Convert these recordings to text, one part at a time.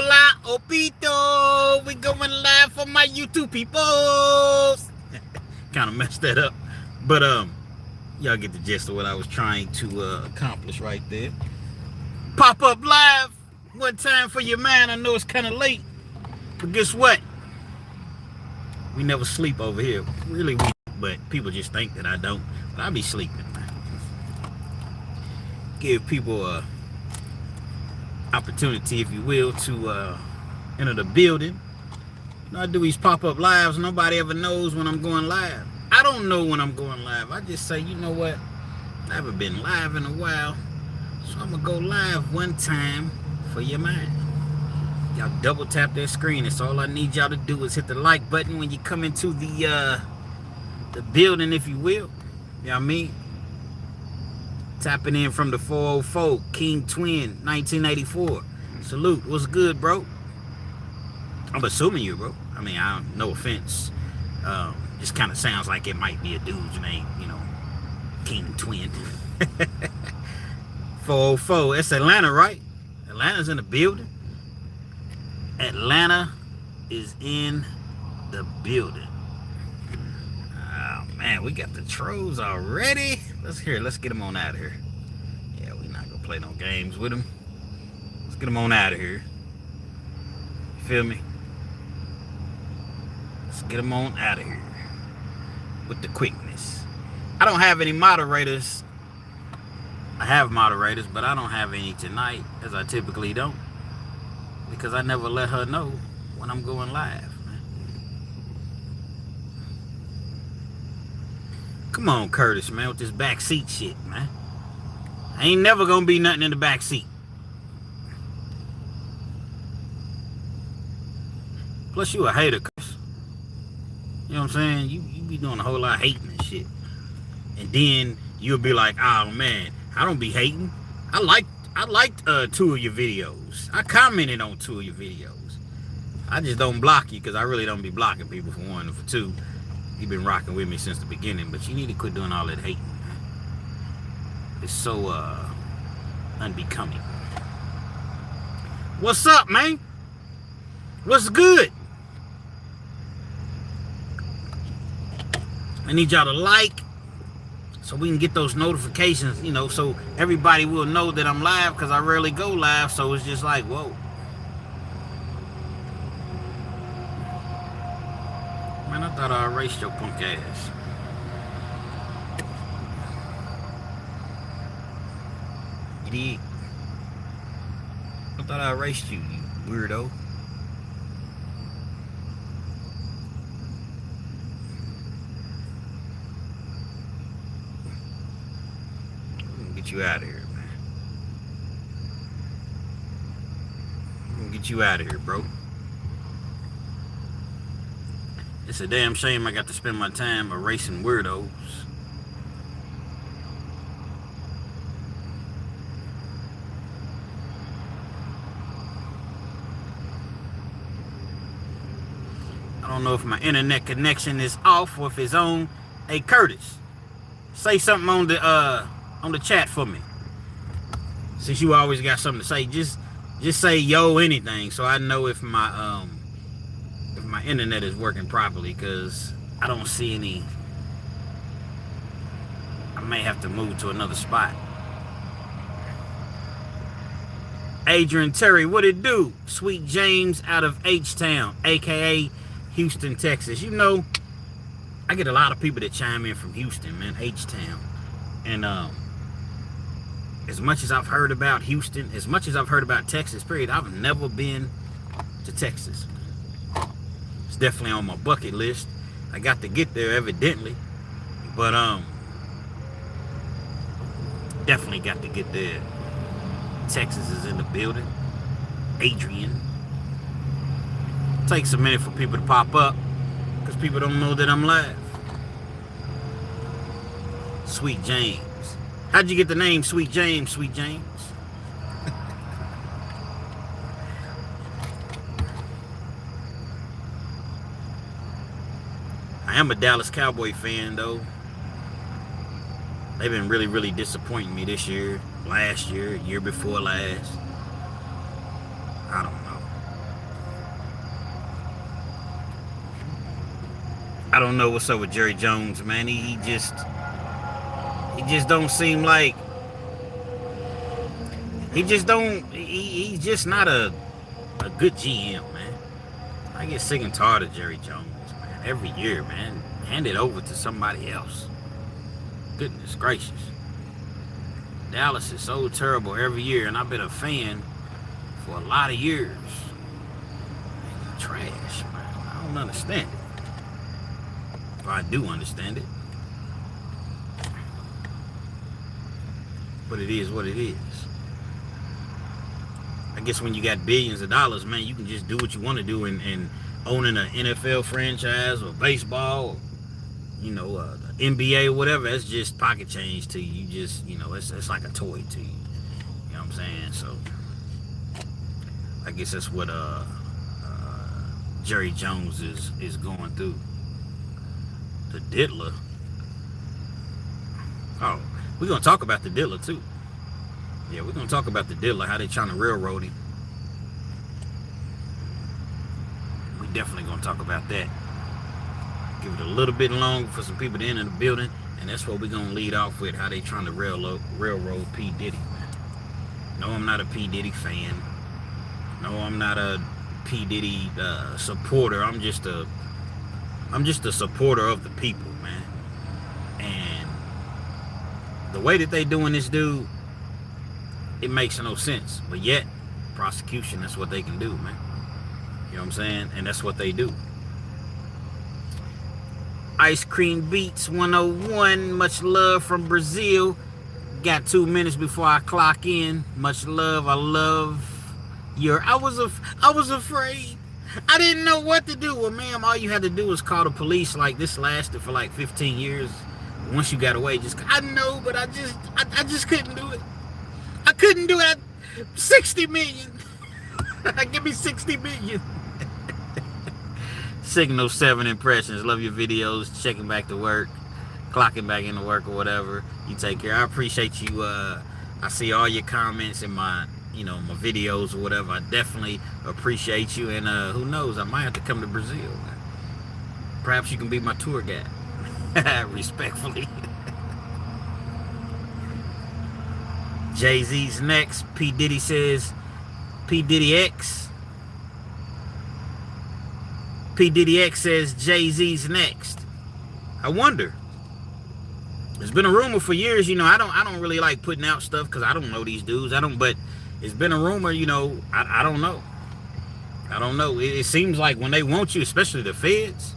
Hola, Opito. We going live for my YouTube peoples. Kind of messed that up. But, y'all get the gist of what I was trying to accomplish right there. Pop up live one time for your man. I know it's kind of late, but guess what? We never sleep over here. Really, but people just think that I don't. But I be sleeping, man. Give people a opportunity, if you will, to enter the building. You know, I do these pop-up lives. Nobody ever knows when I'm going live. I don't know when I'm going live. I just say, you know what? I haven't been live in a while, so I'm gonna go live one time for your mind. Y'all double tap that screen. That's all I need y'all to do is hit the like button when you come into the building, if you will. You know what I mean? Tapping in from the 404, King Twin, 1984. Salute. What's good, bro? I'm assuming you, bro. I mean, no offense. Just kind of sounds like it might be a dude's name, you know, King Twin. 404. It's Atlanta, right? Atlanta's in the building. Atlanta is in the building. Oh, man, we got the trolls already. Let's get them on out of here. Yeah, we're not gonna play no games with them. Let's get them on out of here. You feel me? Let's get them on out of here with the quickness. I don't have any moderators. I have moderators, but I don't have any tonight, as I typically don't, because I never let her know when I'm going live. Come on, Curtis, man, with this backseat shit, man. I ain't never gonna be nothing in the backseat. Plus, you a hater, Curtis. You know what I'm saying? You be doing a whole lot of hating and shit. And then you'll be like, oh, man, I don't be hating. I liked 2 of your videos. I commented on 2 of your videos. I just don't block you because I really don't be blocking people, for one. And for two, you've been rocking with me since the beginning, but you need to quit doing all that hating. It's so unbecoming. What's up, man? What's good? I need y'all to like so we can get those notifications, you know, so everybody will know that I'm live, because I rarely go live, so it's just like, whoa. Man, I thought I erased your punk ass. You did? I thought I erased you, you weirdo. I'm gonna get you out of here, man. I'm gonna get you out of here, bro. It's a damn shame I got to spend my time erasing weirdos. I don't know if my internet connection is off or if it's on. Hey, Curtis, say something on the chat for me. Since you always got something to say, just say yo anything so I know if my internet is working properly, because I don't see any. I may have to move to another spot. Adrian Terry, what it do? Sweet James out of H-Town, aka Houston, Texas. You know, I get a lot of people that chime in from Houston, man, H-Town. And as much as I've heard about Houston, as much as I've heard about Texas, period, I've never been to Texas. It's definitely on my bucket list. I got to get there, evidently, but definitely got to get there. Texas is in the building. Adrian. Takes a minute for people to pop up because people don't know that I'm live. Sweet James. How'd you get the name Sweet James, Sweet James? I am a Dallas Cowboy fan, though. They've been really, really disappointing me this year, last year, year before last. I don't know. I don't know what's up with Jerry Jones, man. He just don't seem like he's just not a good GM, man. I get sick and tired of Jerry Jones, man. Every year, man. Hand it over to somebody else. Goodness gracious. Dallas is so terrible every year, and I've been a fan for a lot of years. Man, trash, man. I don't understand it. But I do understand it. But it is what it is. I guess when you got billions of dollars, man, you can just do what you want to do, and owning an NFL franchise or baseball, or, you know, NBA or whatever, that's just pocket change to you. You just, you know, it's like a toy to you. You know what I'm saying? So I guess that's what Jerry Jones is going through. The diddler. Oh, we're gonna talk about the diddler too. Yeah, we're gonna talk about the diddler, how they trying to railroad him. We definitely gonna talk about that. Give it a little bit longer for some people to enter the building, and that's what we're gonna lead off with, how they trying to railroad P. Diddy. No, I'm not a P. Diddy fan. No, I'm not a P. Diddy supporter. I'm just a supporter of the people, man. And the way that they doing this dude, it makes no sense. But yet, prosecution, that's what they can do, man. You know what I'm saying? And that's what they do. Ice Cream Beats 101, much love from Brazil. Got 2 minutes before I clock in. Much love. I love your... I was afraid. I didn't know what to do. Well, ma'am, all you had to do was call the police. Like, this lasted for like 15 years. Once you got away, I know, but I just couldn't do it. I couldn't do it. 60 million. Give me 60 million. Signal 7 impressions. Love your videos. Checking back to work. Clocking back into work or whatever. You take care. I appreciate you. I see all your comments in my, you know, my videos or whatever. I definitely appreciate you. And who knows, I might have to come to Brazil. Perhaps you can be my tour guide. Respectfully. Jay-Z's next. P. Diddy says, P. Diddy X. P. Diddy X says Jay-Z's next. I wonder. There's been a rumor for years, you know, I don't really like putting out stuff because I don't know these dudes. But it's been a rumor, you know, I don't know. I don't know. It seems like when they want you, especially the feds,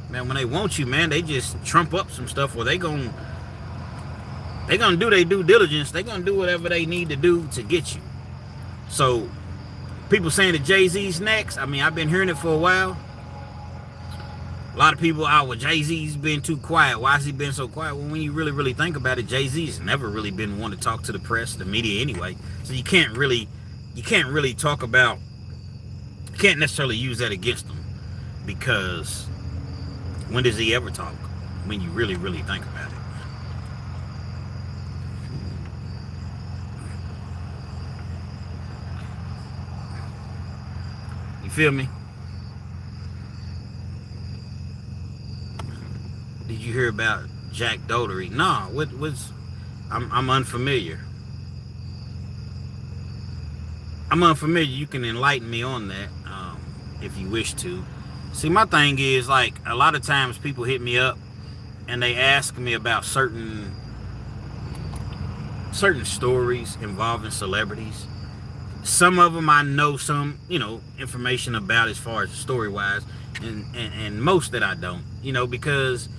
man, when they want you, man, they just trump up some stuff where they gonna do their due diligence. They gonna do whatever they need to do to get you. So people saying that Jay-Z's next, I mean, I've been hearing it for a while. A lot of people, well, Jay-Z's been too quiet. Why has he been so quiet? Well, when you really think about it, Jay-Z's never really been one to talk to the press, the media anyway. So you can't really talk about, you can't necessarily use that against him, because when does he ever talk? When you really think about it. You feel me? Did you hear about Jack Dougherty? No, I'm unfamiliar. I'm unfamiliar. You can enlighten me on that if you wish to. See, my thing is, like, a lot of times people hit me up and they ask me about certain stories involving celebrities. Some of them I know some, you know, information about as far as story-wise, and most that I don't, you know, because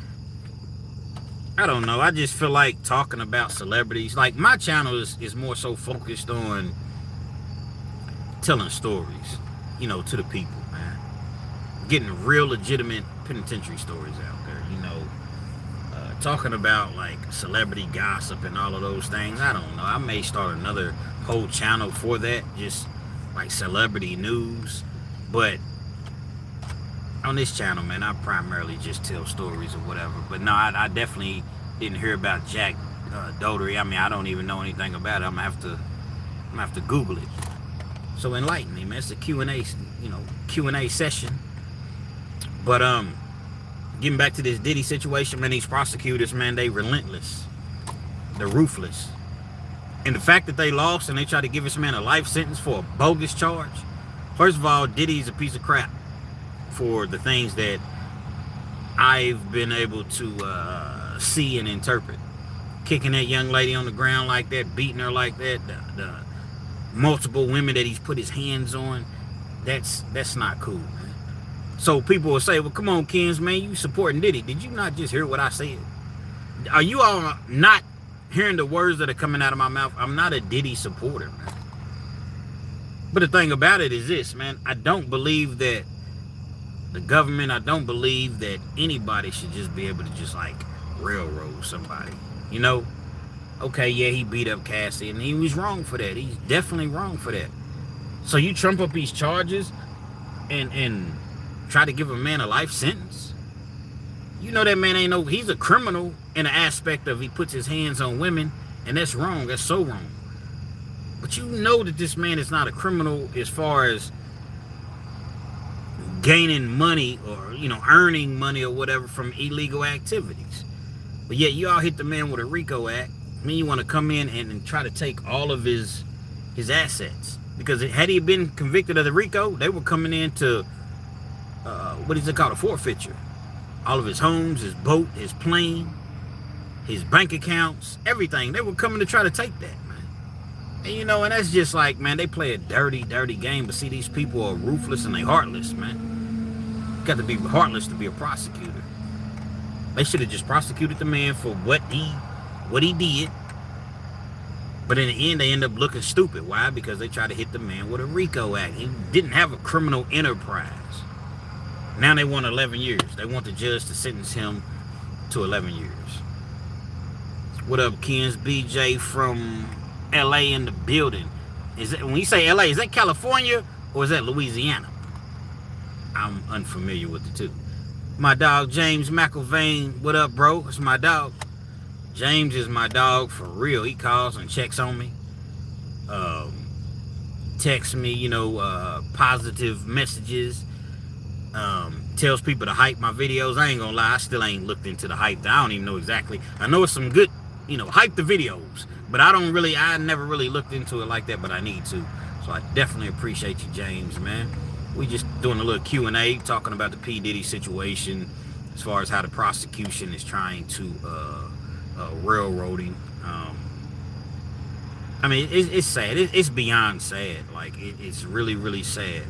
I don't know. I just feel like talking about celebrities. Like, my channel is more so focused on telling stories, you know, to the people, man. Getting real legitimate penitentiary stories out there, you know. Talking about, like, celebrity gossip and all of those things. I don't know. I may start another whole channel for that, just like celebrity news. But on this channel, man, I primarily just tell stories or whatever. But no, I definitely didn't hear about Jack Dougherty. I mean, I don't even know anything about it. I'm gonna have to Google it. So enlighten me, man. It's a Q&A, you know, Q&A session. But getting back to this Diddy situation, man, these prosecutors, man, they relentless. They're ruthless. And the fact that they lost and they tried to give this man a life sentence for a bogus charge. First of all, Diddy's a piece of crap for the things that I've been able to see and interpret. Kicking that young lady on the ground like that, beating her like that, the multiple women that he's put his hands on, that's not cool, man. So people will say, well, come on, Kenz, man, you supporting Diddy. Did you not just hear what I said? Are you all not hearing the words that are coming out of my mouth? I'm not a Diddy supporter, man. But the thing about it is this, man, I don't believe that the government, I don't believe that anybody should just be able to just like railroad somebody. You know, okay, yeah, he beat up Cassie and he was wrong for that. He's definitely wrong for that. So you trump up these charges and try to give a man a life sentence? You know that man ain't no, he's a criminal in the aspect of he puts his hands on women, and that's wrong. That's so wrong. But you know that this man is not a criminal as far as gaining money or, you know, earning money or whatever from illegal activities. But yet you all hit the man with a RICO act. I mean, you want to come in and try to take all of his assets. Because had he been convicted of the RICO, they were coming in to, what is it called, a forfeiture. All of his homes, his boat, his plane, his bank accounts, everything. They were coming to try to take that, man. And you know, and that's just like, man, they play a dirty, dirty game. But see, these people are ruthless and they heartless, man. You got to be heartless to be a prosecutor. They should have just prosecuted the man for what he did. But in the end, they end up looking stupid. Why? Because they try to hit the man with a RICO act. He didn't have a criminal enterprise. Now they want 11 years. They want the judge to sentence him to 11 years. What up, Kenz? BJ from LA in the building. Is it, when you say LA, is that California or is that Louisiana? I'm unfamiliar with the two. My dog James McIlvain, what up, bro? It's my dog. James is my dog for real. He calls and checks on me. Texts me, you know, positive messages. Tells people to hype my videos. I ain't gonna lie, I still ain't looked into the hype. I don't even know exactly. I know it's some good, you know, hype the videos. But I never really looked into it like that, but I need to. So I definitely appreciate you, James, man. We just doing a little Q&A, talking about the P. Diddy situation, as far as how the prosecution is trying to railroading. I mean, it's sad. It's beyond sad. Like, it's really, really sad.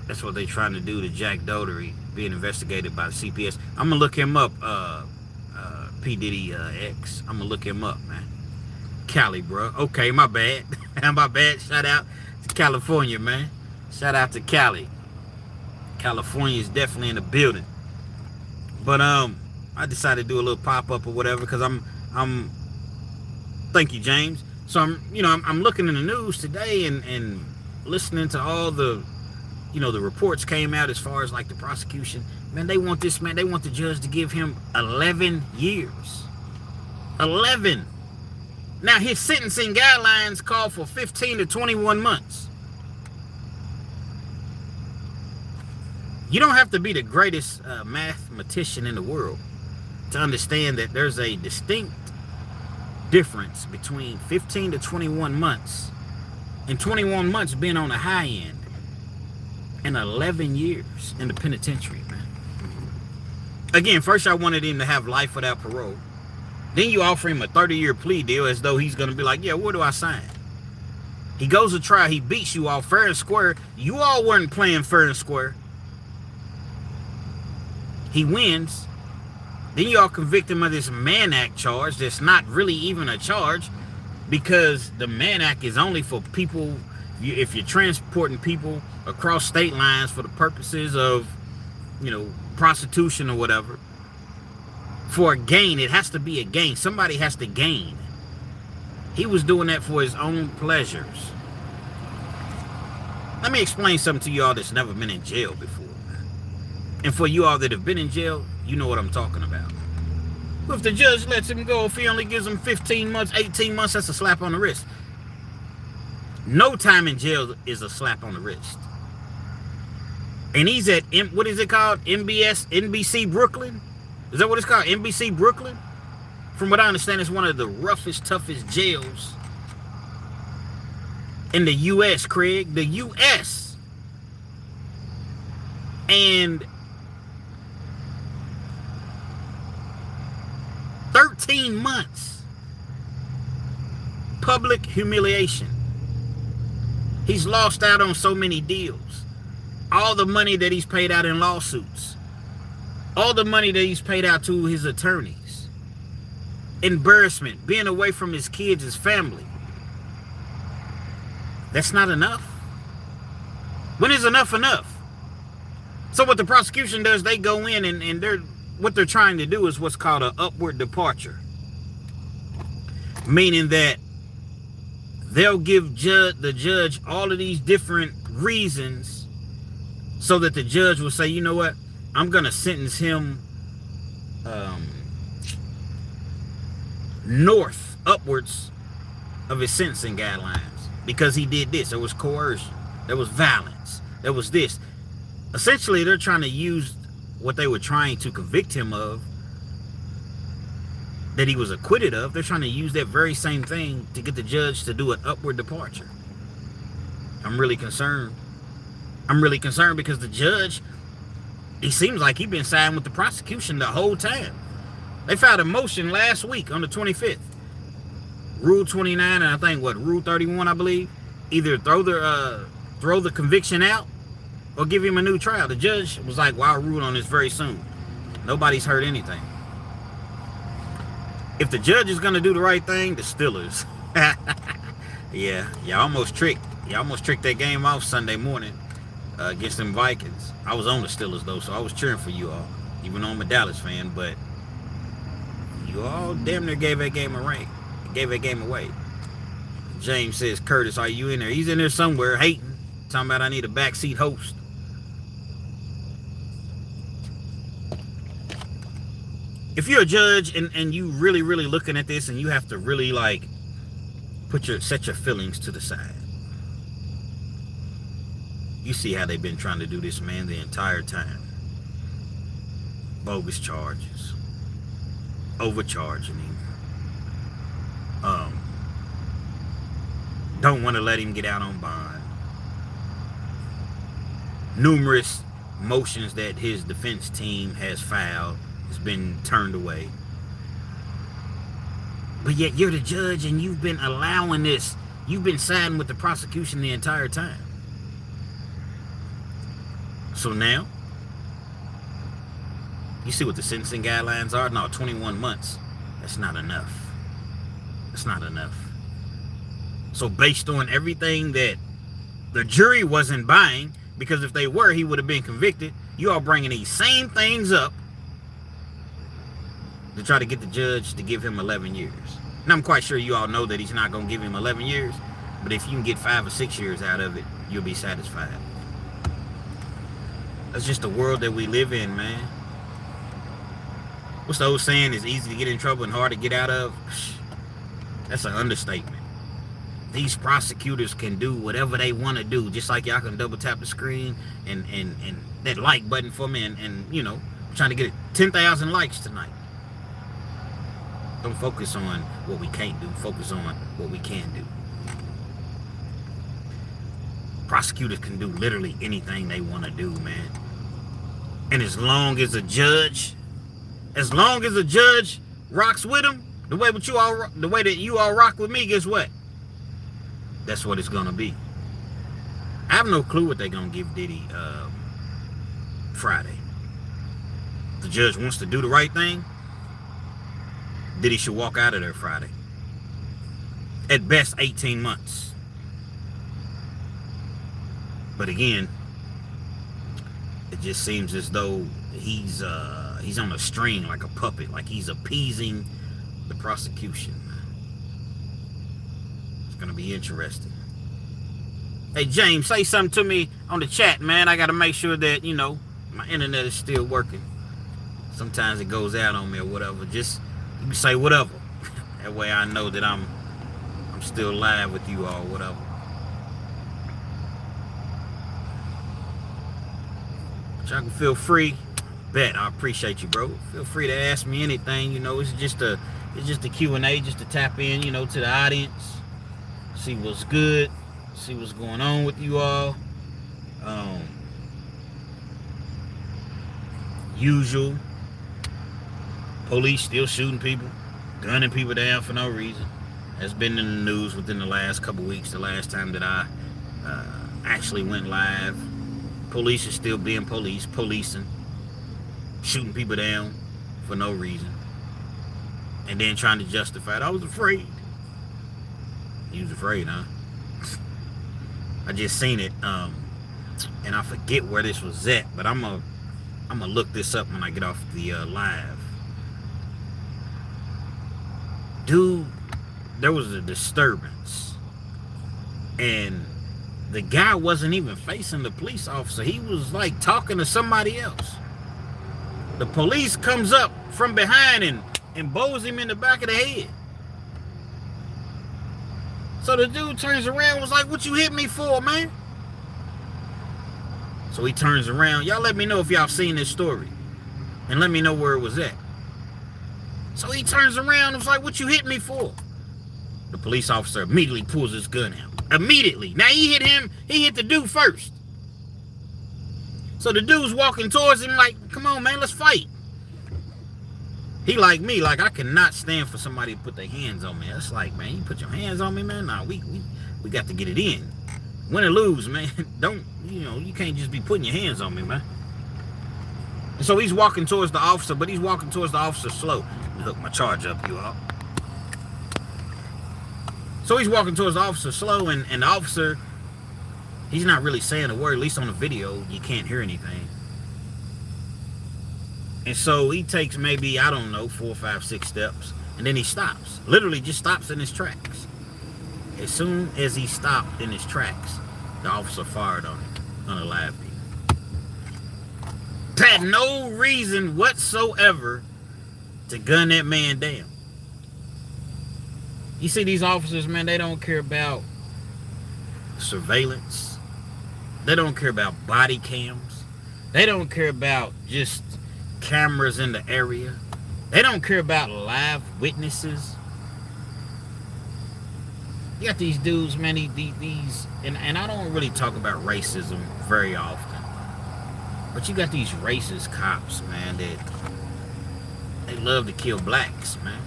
That's what they're trying to do to Jack Doherty, being investigated by the CPS. I'm going to look him up, P. Diddy X. I'm going to look him up, man. Cali, bro. Okay, my bad. My bad. Shout out to California, man. Shout out to Cali. California is definitely in the building. But I decided to do a little pop-up or whatever because I'm thank you, James. So I'm looking in the news today and listening to all the, you know, the reports came out as far as like the prosecution. Man, they want this man, they want the judge to give him 11 years. 11. Now, his sentencing guidelines call for 15 to 21 months. You don't have to be the greatest mathematician in the world to understand that there's a distinct difference between 15 to 21 months and 21 months being on the high end and 11 years in the penitentiary, man. Again, first I wanted him to have life without parole. Then you offer him a 30-year plea deal as though he's going to be like, yeah, where do I sign? He goes to trial. He beats you all fair and square. You all weren't playing fair and square. He wins. Then you all convict him of this Mann Act charge that's not really even a charge because the Mann Act is only for people, if you're transporting people across state lines for the purposes of, you know, prostitution or whatever. For a gain, it has to be a gain. Somebody has to gain. He was doing that for his own pleasures. Let me explain something to you all that's never been in jail before. And for you all that have been in jail, you know what I'm talking about. If the judge lets him go, if he only gives him 15 months, 18 months, that's a slap on the wrist. No time in jail is a slap on the wrist. And he's at, what is it called? NBC Brooklyn? Is that what it's called? NBC Brooklyn? From what I understand, it's one of the roughest, toughest jails in the U.S., Craig. The U.S. And 13 months. Public humiliation. He's lost out on so many deals. All the money that he's paid out in lawsuits. All the money that he's paid out to his attorneys. Embarrassment. Being away from his kids, his family. That's not enough. When is enough enough? So what the prosecution does, they go in and what they're trying to do is what's called an upward departure. Meaning that they'll give the judge all of these different reasons so that the judge will say, you know what, I'm going to sentence him upwards of his sentencing guidelines because he did this. There was coercion. There was violence. There was this. Essentially, they're trying to use what they were trying to convict him of, that he was acquitted of. They're trying to use that very same thing to get the judge to do an upward departure. I'm really concerned. I'm really concerned because the judge, he seems like he's been siding with the prosecution the whole time. They filed a motion last week on the 25th. Rule 29 and I think Rule 31, I believe. Either throw the conviction out or give him a new trial. The judge was like, well, I'll rule on this very soon. Nobody's heard anything. If the judge is going to do the right thing, the Steelers. Yeah, y'all almost tricked that game off Sunday morning against them Vikings. I was on the Steelers, though, so I was cheering for you all, even though I'm a Dallas fan, but you all damn near gave that game away. James says, Curtis, are you in there? He's in there somewhere hating, talking about I need a backseat host. If you're a judge and you really looking at this and you have to really like set your feelings to the side. You see how they've been trying to do this man the entire time. Bogus charges. Overcharging him. Don't want to let him get out on bond. Numerous motions that his defense team has filed has been turned away. But yet you're the judge and you've been allowing this. You've been siding with the prosecution the entire time. So now, you see what the sentencing guidelines are? No, 21 months. That's not enough. That's not enough. So based on everything that the jury wasn't buying, because if they were, he would have been convicted. You all bringing these same things up to try to get the judge to give him 11 years. And I'm quite sure you all know that he's not going to give him 11 years. But if you can get 5 or 6 years out of it, you'll be satisfied. That's just the world that we live in, man. What's the old saying? It's easy to get in trouble and hard to get out of. That's an understatement. These prosecutors can do whatever they want to do. Just like y'all can double tap the screen and that like button for me. And you know, I'm trying to get 10,000 likes tonight. Don't focus on what we can't do. Focus on what we can do. Prosecutors can do literally anything they want to do, man. And as long as a judge rocks with them, the way that you all rock with me, guess what? That's what it's gonna be. I have no clue what they're gonna give Diddy Friday. If the judge wants to do the right thing, Diddy should walk out of there Friday. At best, 18 months. But again, it just seems as though he's on a string like a puppet, like he's appeasing the prosecution. It's gonna be interesting. Hey James, say something to me on the chat, man. I gotta make sure that, you know, my internet is still working. Sometimes it goes out on me or whatever. Just you can say whatever. That way I know that I'm still live with you all, whatever. Y'all can feel free. Bet I appreciate you, bro. Feel free to ask me anything. You know, it's just a Q&A, just to tap in, you know, to the audience, see what's good, see what's going on with you all. Usual. Police still shooting people, gunning people down for no reason. Has been in the news within the last couple weeks. The last time that I actually went live, police is still being policing, shooting people down for no reason, and then trying to justify it. I was afraid. You was afraid, huh? I just seen it, and I forget where this was at, but I'm gonna look this up when I get off the live. Dude, there was a disturbance, and the guy wasn't even facing the police officer. He was like talking to somebody else. The police comes up from behind and bows him in the back of the head. So the dude turns around and was like, "What you hit me for, man?" So he turns around. Y'all let me know if y'all seen this story, and let me know where it was at. So he turns around and was like, "What you hit me for?" The police officer immediately pulls his gun out. Immediately. Now he hit the dude first. So the dude's walking towards him like, "Come on, man, let's fight." He like me, like I cannot stand for somebody to put their hands on me. That's like, man, you put your hands on me, man. Nah, we got to get it in. Win or lose, man. Don't, you can't just be putting your hands on me, man. And so he's walking towards the officer, but he's walking towards the officer slow. Let me hook my charge up, you all. So he's walking towards the officer slow, and the officer, he's not really saying a word. At least on the video, you can't hear anything. And so he takes maybe, I don't know, 4, 5, 6 steps, and then he stops. Literally just stops in his tracks. As soon as he stopped in his tracks, the officer fired on him, on a live video. Had no reason whatsoever to gun that man down. You see these officers, man, they don't care about surveillance. They don't care about body cams. They don't care about just cameras in the area. They don't care about live witnesses. You got these dudes, man, these and I don't really talk about racism very often. But you got these racist cops, man, that they love to kill blacks, man.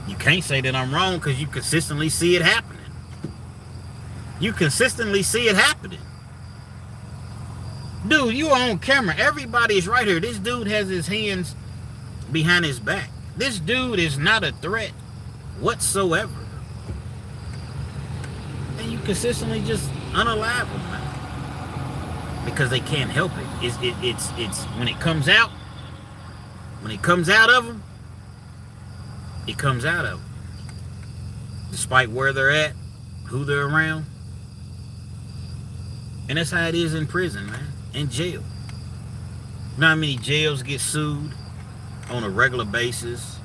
You can't say that I'm wrong because you consistently see it happening. You consistently see it happening. Dude, you are on camera. Everybody is right here. This dude has his hands behind his back. This dude is not a threat whatsoever. And you consistently just unalive him, man. Because they can't help it. It's when it comes out of them, it comes out of them. Despite where they're at, who they're around. And that's how it is in prison, man. In jail. You know how many jails get sued on a regular basis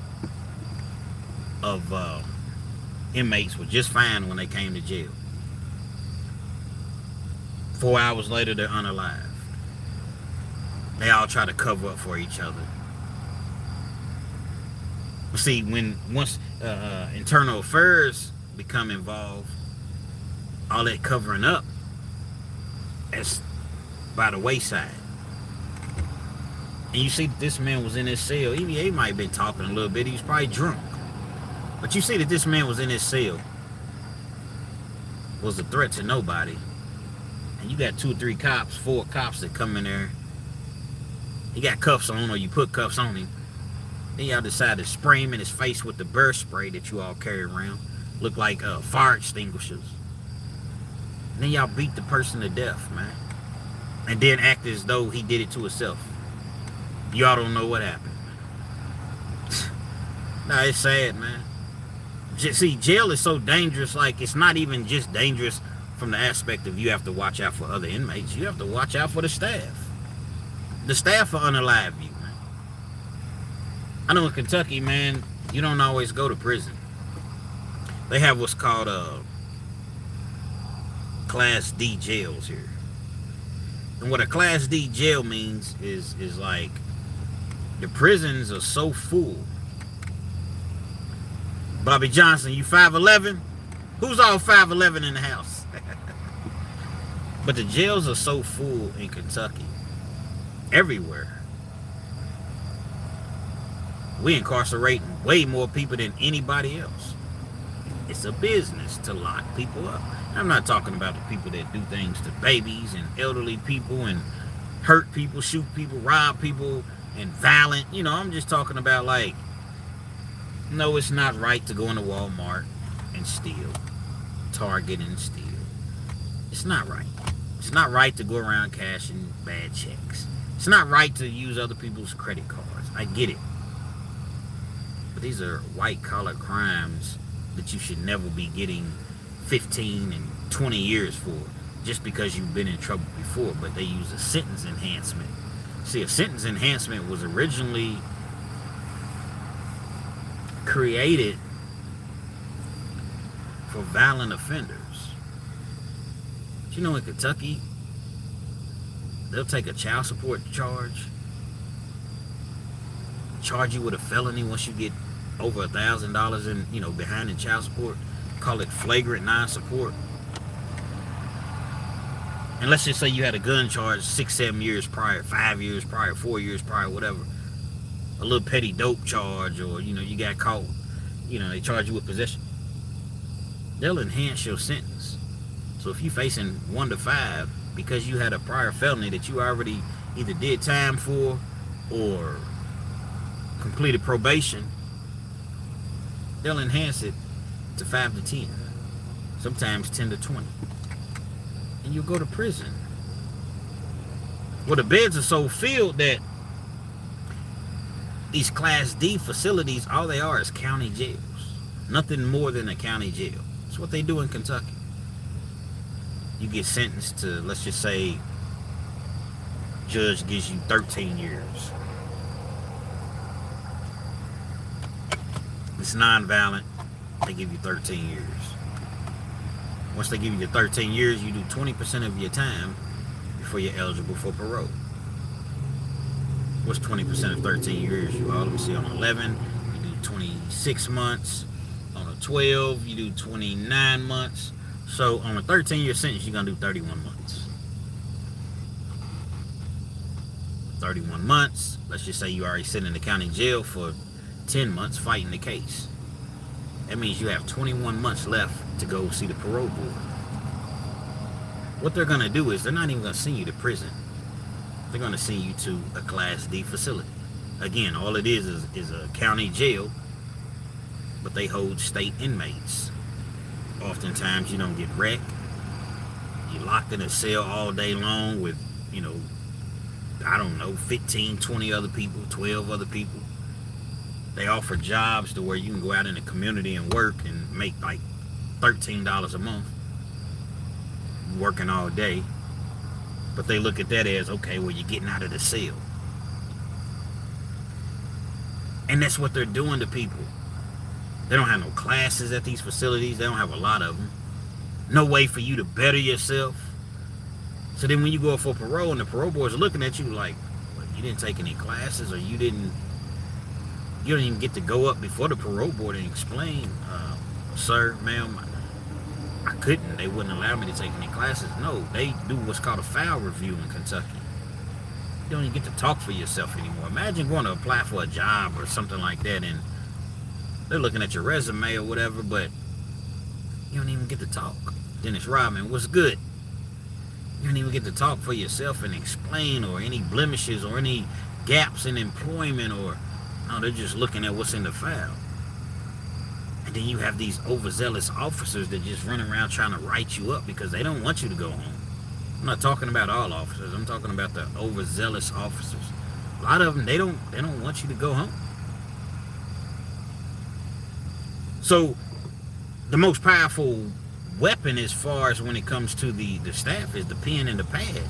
of inmates were just fine when they came to jail. 4 hours later, they're unalived. They all try to cover up for each other. See, once internal affairs become involved, all that covering up is by the wayside. And you see that this man was in his cell. He might have been talking a little bit. He was probably drunk. But you see that this man was in his cell. Was a threat to nobody. And you got 2 or 3 cops, 4 cops that come in there. He got cuffs on, or you put cuffs on him. Then y'all decide to spray him in his face with the burr spray that you all carry around. Look like fire extinguishers. And then y'all beat the person to death, man. And then act as though he did it to himself. Y'all don't know what happened. Nah, it's sad, man. See, jail is so dangerous. Like, it's not even just dangerous from the aspect of you have to watch out for other inmates. You have to watch out for the staff. The staff will unalive you, man. I know in Kentucky, man, you don't always go to prison. They have what's called Class D jails here. And what a Class D jail means is like the prisons are so full. Bobby Johnson, you 5'11"? Who's all 5'11" in the house? But the jails are so full in Kentucky. Everywhere. We incarcerate way more people than anybody else. It's a business to lock people up. I'm not talking about the people that do things to babies and elderly people and hurt people, shoot people, rob people, and violent. You know, I'm just talking about like, no, it's not right to go into Walmart and steal, Target and steal. It's not right. It's not right to go around cashing bad checks. It's not right to use other people's credit cards. I get it. But these are white-collar crimes that you should never be getting 15 and 20 years for just because you've been in trouble before. But they use a sentence enhancement. See, a sentence enhancement was originally created for violent offenders. You know, in Kentucky, they'll take a child support charge you with a felony once you get over $1,000 in, you know, behind in child support. Call it flagrant non-support. And let's just say you had a gun charge 6-7 years prior, 5 years prior, 4 years prior, whatever. A little petty dope charge, or, you know, you got caught, you know, they charge you with possession. They'll enhance your sentence. So if you're facing 1 to 5 because you had a prior felony that you already either did time for or completed probation, they'll enhance it to 5 to 10, sometimes 10 to 20, and you'll go to prison. Well, the beds are so filled that these Class D facilities, all they are is county jails. Nothing more than a county jail. That's what they do in Kentucky. You get sentenced to, let's just say, judge gives you 13 years. It's non-violent. They give you 13 years. Once they give you the 13 years, you do 20% of your time before you're eligible for parole. What's 20% of 13 years, you all? Let me see. On 11, you do 26 months. On a 12, you do 29 months. So on a 13-year sentence, you're going to do 31 months. 31 months. Let's just say you already sit in the county jail for 10 months fighting the case. That means you have 21 months left to go see the parole board. What they're going to do is they're not even going to send you to prison. They're going to send you to a Class D facility. Again, all it is a county jail, but they hold state inmates. Oftentimes you don't get wrecked. You're locked in a cell all day long with, you know, I don't know, 15, 20 other people, 12 other people. They offer jobs to where you can go out in the community and work and make like $13 a month working all day. But they look at that as, okay, well, you're getting out of the cell. And that's what they're doing to people. They don't have no classes at these facilities. They don't have a lot of them. No way for you to better yourself. So then when you go for parole and the parole boards are looking at you like, well, you didn't take any classes, or you don't even get to go up before the parole board and explain, sir, ma'am, I couldn't. They wouldn't allow me to take any classes. No, they do what's called a file review in Kentucky. You don't even get to talk for yourself anymore. Imagine going to apply for a job or something like that, and they're looking at your resume or whatever, but you don't even get to talk. Dennis Rodman, what's good? You don't even get to talk for yourself and explain, or any blemishes or any gaps in employment, or no, they're just looking at what's in the file. And then you have these overzealous officers that just run around trying to write you up because they don't want you to go home. I'm not talking about all officers. I'm talking about the overzealous officers. A lot of them, they don't want you to go home. So the most powerful weapon as far as when it comes to the staff is the pen and the pad.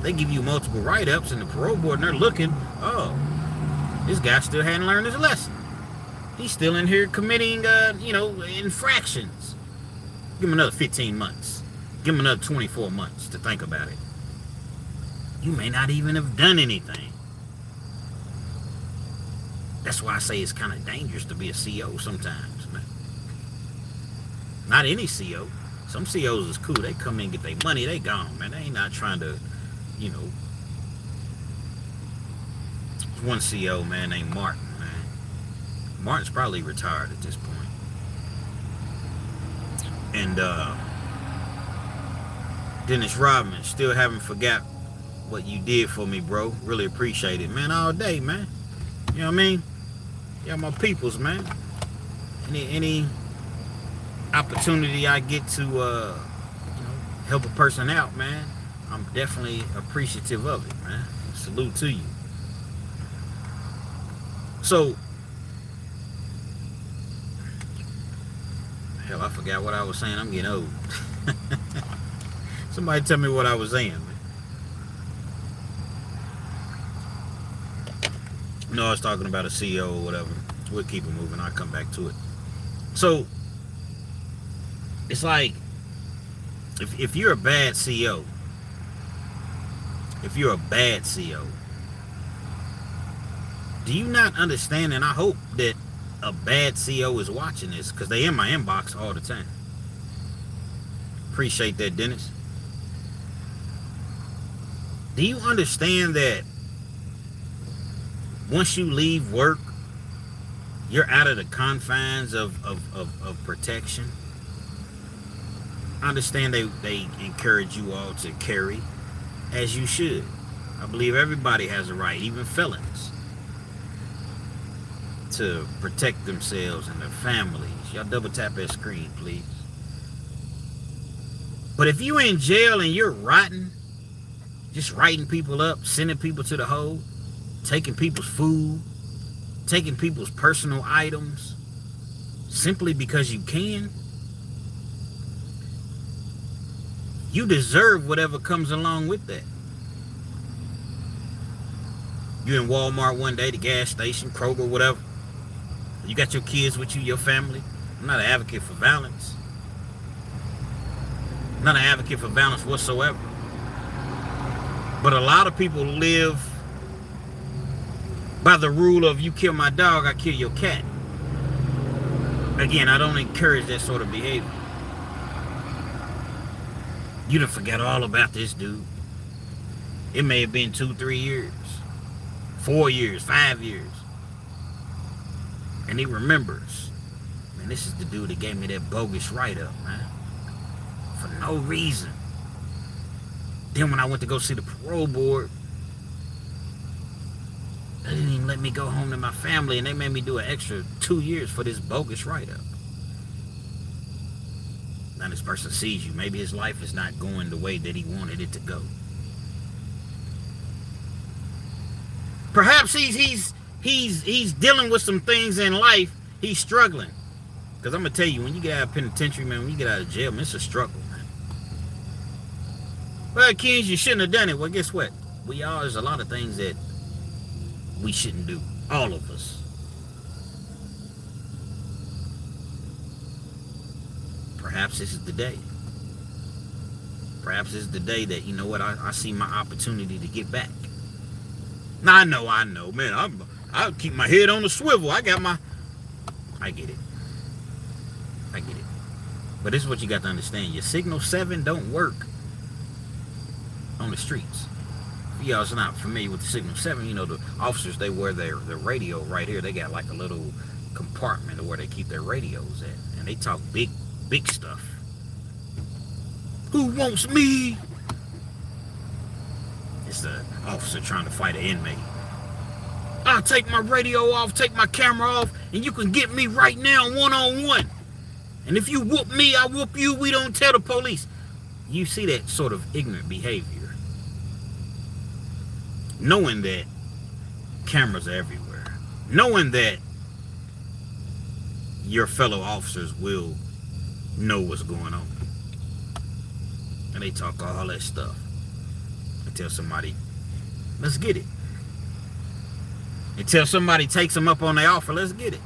They give you multiple write-ups in the parole board, and they're looking, oh, this guy still hadn't learned his lesson. He's still in here committing, infractions. Give him another 15 months. Give him another 24 months to think about it. You may not even have done anything. That's why I say it's kind of dangerous to be a CO sometimes, man. Not any CO. Some COs is cool. They come in, get their money, they gone, man. They ain't not trying to, you know. There's one CO, man, named Martin, man. Martin's probably retired at this point. And Dennis Rodman, still haven't forgot what you did for me, bro. Really appreciate it, man. All day, man. You know what I mean? Yeah, my peoples, man. Any opportunity I get to, you know, help a person out, man, I'm definitely appreciative of it, man. Salute to you. So, hell, I forgot what I was saying. I'm getting old. Somebody tell me what I was saying, man. No, I was talking about a CEO or whatever. We'll keep it moving. I'll come back to it. So, it's like, if you're a bad CEO, do you not understand? And I hope that a bad CEO is watching this, because they in my inbox all the time. Appreciate that, Dennis. Do you understand that once you leave work, you're out of the confines of protection? I understand they encourage you all to carry, as you should. I believe everybody has a right, even felons, to protect themselves and their families. Y'all double tap that screen, please. But if you in jail and you're rotten, just writing people up, sending people to the hole, taking people's food, taking people's personal items, simply because you can, you deserve whatever comes along with that. You in Walmart one day, the gas station, Kroger, whatever. You got your kids with you, your family. I'm not an advocate for violence. I'm not an advocate for violence whatsoever. But a lot of people live by the rule of, you kill my dog, I kill your cat. Again, I don't encourage that sort of behavior. You done forget all about this dude. It may have been 2, 3 years, 4 years, 5 years. And he remembers, man, this is the dude that gave me that bogus write-up, man. For no reason. Then when I went to go see the parole board, they didn't even let me go home to my family, and they made me do an extra 2 years for this bogus write-up. Now this person sees you. Maybe his life is not going the way that he wanted it to go. Perhaps he's dealing with some things in life. He's struggling. Because I'm going to tell you, when you get out of penitentiary, man, when you get out of jail, man, it's a struggle, man. Well, Kenz, you shouldn't have done it. Well, guess what? There's a lot of things that we shouldn't do. All of us. Perhaps this is the day. Perhaps this is the day that, you know what, I see my opportunity to get back. Now, I know, man, I'll keep my head on the swivel. I get it. But this is what you got to understand. Your Signal 7 don't work on the streets. If y'all's not familiar with the Signal 7, you know, the officers, they wear their radio right here. They got like a little compartment where they keep their radios at. And they talk big stuff. Who wants me? It's the officer trying to fight an inmate. I'll take my radio off, take my camera off, and you can get me right now one-on-one. And if you whoop me, I whoop you. We don't tell the police. You see that sort of ignorant behavior. Knowing that cameras are everywhere. Knowing that your fellow officers will know what's going on. And they talk all that stuff. Until somebody, let's get it. Until somebody takes them up on their offer, let's get it.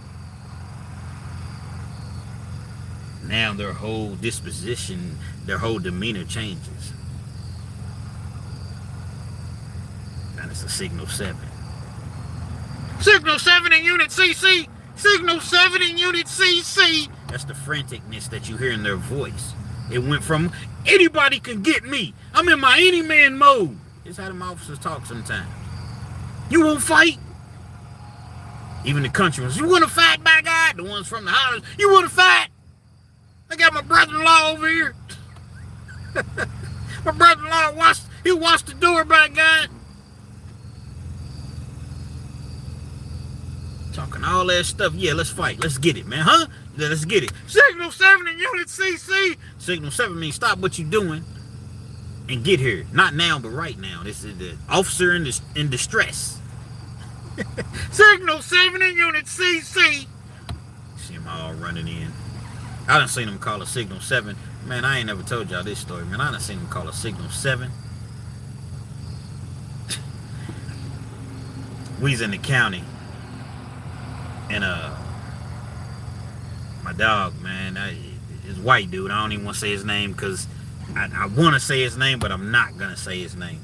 Now their whole disposition, their whole demeanor changes. Man, it's a Signal 7. Signal 7 in Unit CC! Signal 7 in Unit CC! That's the franticness that you hear in their voice. It went from, anybody can get me. I'm in my any man mode. It's how them officers talk sometimes. You won't fight? Even the country ones, you want to fight, by God? The ones from the hollers, you want to fight? I got my brother-in-law over here. My brother-in-law watched the door, by God. Talking all that stuff. Yeah, let's fight. Let's get it, man. Huh? Yeah, let's get it. Signal 7 in Unit CC. Signal 7 means stop what you're doing and get here. Not now, but right now. This is the officer in distress. Signal 7 in Unit CC. See them all running in. I done seen them call a Signal 7. Man, I ain't never told y'all this story, man. I done seen them call a Signal 7. We's in the county. And my dog, man, this white dude, I don't even want to say his name because I want to say his name, but I'm not going to say his name.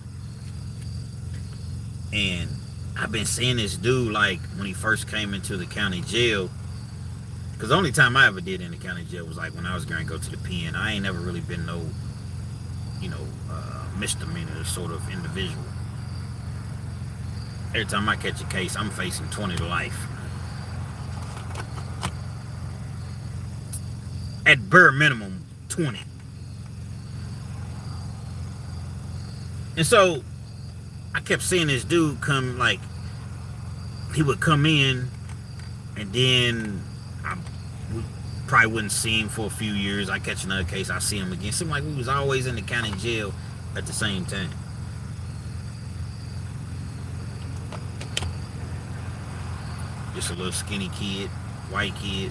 And I've been seeing this dude, like, when he first came into the county jail. Because the only time I ever did in the county jail was, like, when I was going to go to the pen. I ain't never really been no, misdemeanor sort of individual. Every time I catch a case, I'm facing 20 to life. At bare minimum, 20. And so, I kept seeing this dude come, like, he would come in, and then we probably wouldn't see him for a few years. I catch another case, I see him again. It seemed like we was always in the county jail at the same time. Just a little skinny kid, white kid.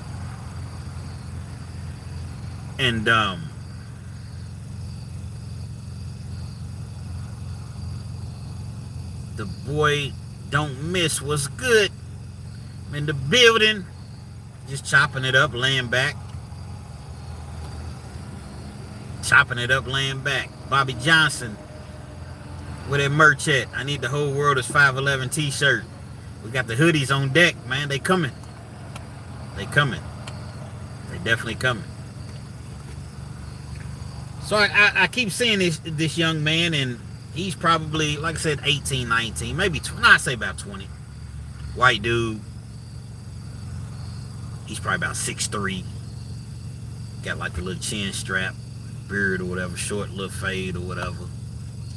And the boy don't miss was good in the building, just chopping it up, laying back. Chopping it up, laying back. Bobby Johnson, where that merch at? I need the whole world is 511 t-shirt. We got the hoodies on deck, man. They coming. They coming. They definitely coming. So I keep seeing this young man, and he's probably, like I said, 18, 19, maybe 20, I'd say about 20. White dude. He's probably about 6'3". Got like a little chin strap, beard or whatever, short little fade or whatever.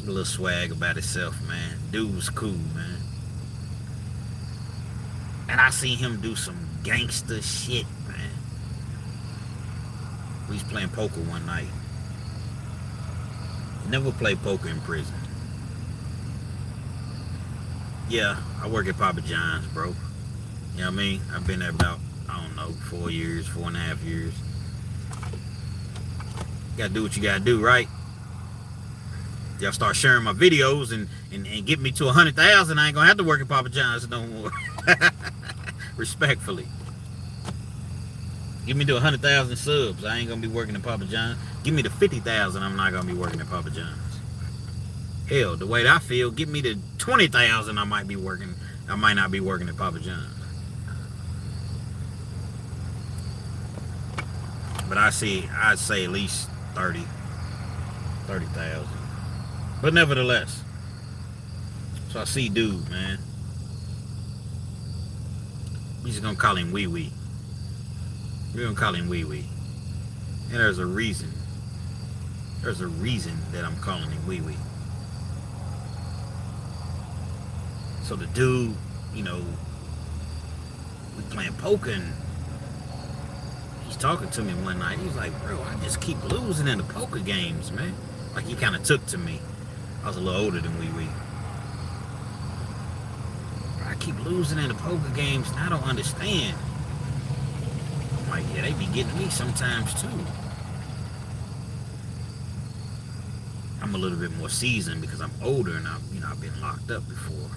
A little swag about himself, man. Dude was cool, man. And I seen him do some gangster shit, man. We was playing poker one night. Never played poker in prison. Yeah, I work at Papa John's, bro. You know what I mean? I've been there about, 4 years, 4.5 years. Gotta do what you gotta do, right? Y'all start sharing my videos and get me to 100,000, I ain't gonna have to work at Papa John's no more. Respectfully. Give me to 100,000 subs, I ain't gonna be working at Papa John's. Give me to 50,000, I'm not gonna be working at Papa John's. Hell, the way that I feel, give me to 20,000, I might not be working at Papa John's. But I'd say at least 30,000. But nevertheless, so I see dude, man. We just gonna call him Wee Wee. We're gonna call him Wee Wee. And there's a reason. There's a reason that I'm calling him Wee Wee. So the dude, we playing poker, and he's talking to me one night. He's like, bro, I just keep losing in the poker games, man. Like, he kind of took to me. I was a little older than Wee Wee. I keep losing in the poker games, and I don't understand. I'm like, yeah, they be getting me sometimes, too. I'm a little bit more seasoned because I'm older, and I've been locked up before.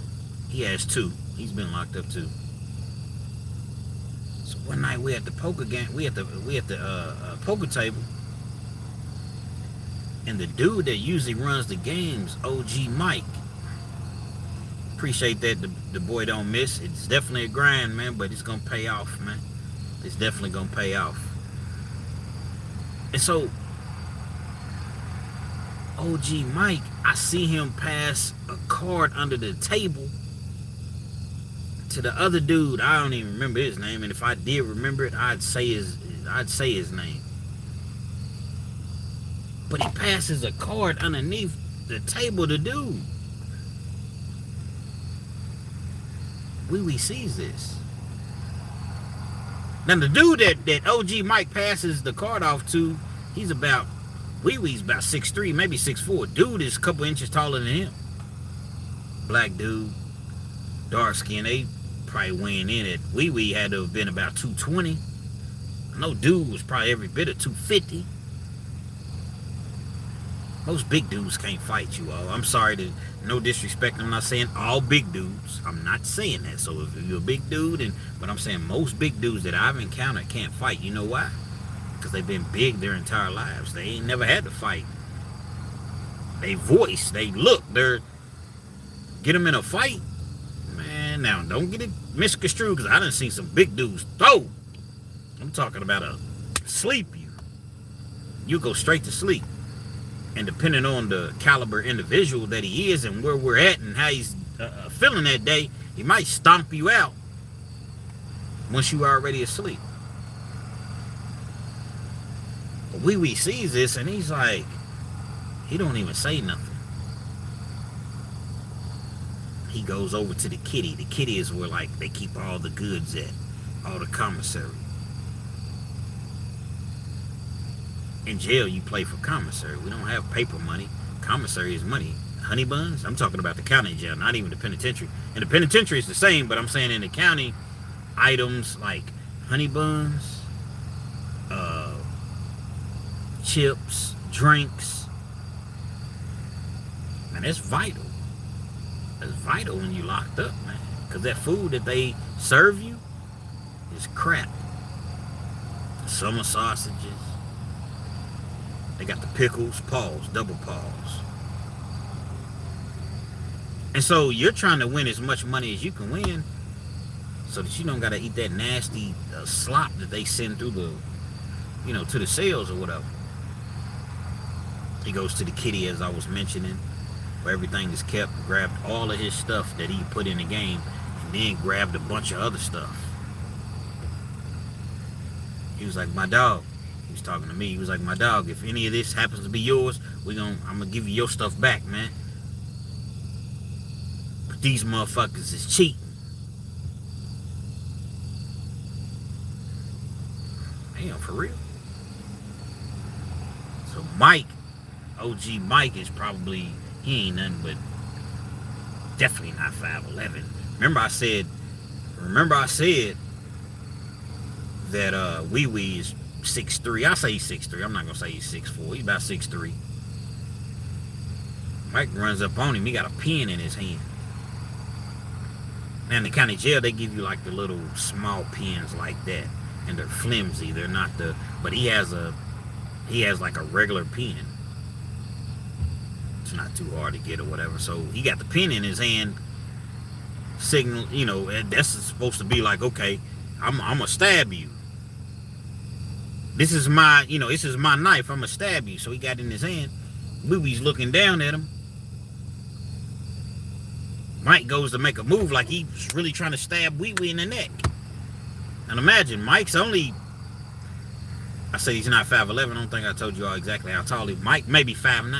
He has too. He's been locked up too. So one night we at the poker game. We at the poker table, and the dude that usually runs the games, OG Mike, appreciate that the boy don't miss. It's definitely a grind, man, but it's gonna pay off, man. It's definitely gonna pay off. And so OG Mike, I see him pass a card under the table to the other dude. I don't even remember his name, and if I did remember it, I'd say his name. But he passes a card underneath the table to dude. Wee sees this. Now the dude that OG Mike passes the card off to, he's about, Wee's about 6'3", maybe 6'4". Dude is a couple inches taller than him. Black dude, dark skin. They probably weighing in at, Wee had to have been about 220. I know dude was probably every bit of 250. Most big dudes can't fight you all. I'm sorry to, no disrespect. I'm not saying all big dudes. I'm not saying that. So if you're a big dude, but I'm saying most big dudes that I've encountered can't fight. You know why? Because they've been big their entire lives. They ain't never had to fight. They voice, they look, get them in a fight. Man, now don't get it misconstrued, because I done seen some big dudes throw. I'm talking about a sleep you. You go straight to sleep. And depending on the caliber individual that he is and where we're at and how he's feeling that day, he might stomp you out once you are already asleep. But Wee sees this and he's like, he don't even say nothing. He goes over to the kitty. The kitty is where like they keep all the goods at, all the commissary. In jail, you play for commissary. We don't have paper money. Commissary is money. Honey buns? I'm talking about the county jail, not even the penitentiary. And the penitentiary is the same, but I'm saying in the county, items like honey buns, chips, drinks. Man, that's vital. That's vital when you locked up, man. Because that food that they serve you is crap. Summer sausages. They got the pickles, paws, double paws. And so you're trying to win as much money as you can win so that you don't got to eat that nasty slop that they send through the, to the cells or whatever. He goes to the kitty, as I was mentioning, where everything is kept, grabbed all of his stuff that he put in the game, and then grabbed a bunch of other stuff. He was like, my dog. He was talking to me. He was like, my dog, if any of this happens to be yours, I'm going to give you your stuff back, man. But these motherfuckers is cheating. Damn, for real. So Mike, OG Mike is probably, he ain't nothing but definitely not 5'11". Remember I said that Wee is 6'3". I say he's 6'3". I'm not gonna say he's 6'4". He's about 6'3". Mike runs up on him. He got a pen in his hand. Now in the county jail, they give you like the little small pens like that, and they're flimsy. They're not but he has like a regular pen. It's not too hard to get or whatever. So he got the pen in his hand. Signal, that's supposed to be like, okay, I'm gonna stab you. This is my knife. I'm gonna stab you. So he got it in his hand. Wee's looking down at him. Mike goes to make a move like he's really trying to stab Wee in the neck. And imagine, Mike's only, I say he's not 5'11". I don't think I told you all exactly how tall he is. Mike maybe 5'9".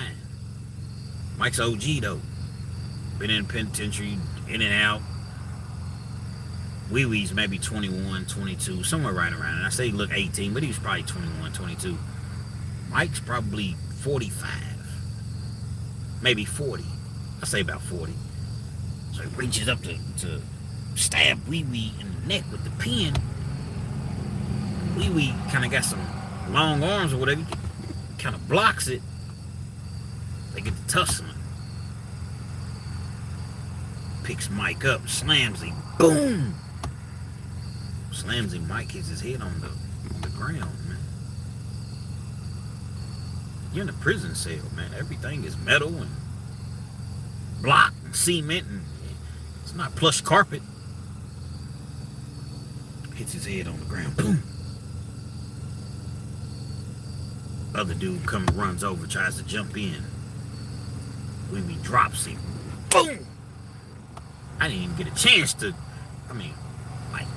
Mike's OG though. Been in the penitentiary, in and out. Wee's maybe 21, 22, somewhere right around. And I say he looked 18, but he was probably 21, 22. Mike's probably 45. Maybe 40. I say about 40. So he reaches up to stab Wee in the neck with the pen. Wee kind of got some long arms or whatever. Kind of blocks it. They get to tussling. Picks Mike up, slams him. Boom! Slams him. Mike hits his head on the ground, man. You're in a prison cell, man. Everything is metal and block and cement, and It's not plush carpet. Hits his head on the ground. Boom. Other dude comes, runs over, tries to jump in. Wee Wee drops him. Boom! I didn't even get a chance to, like,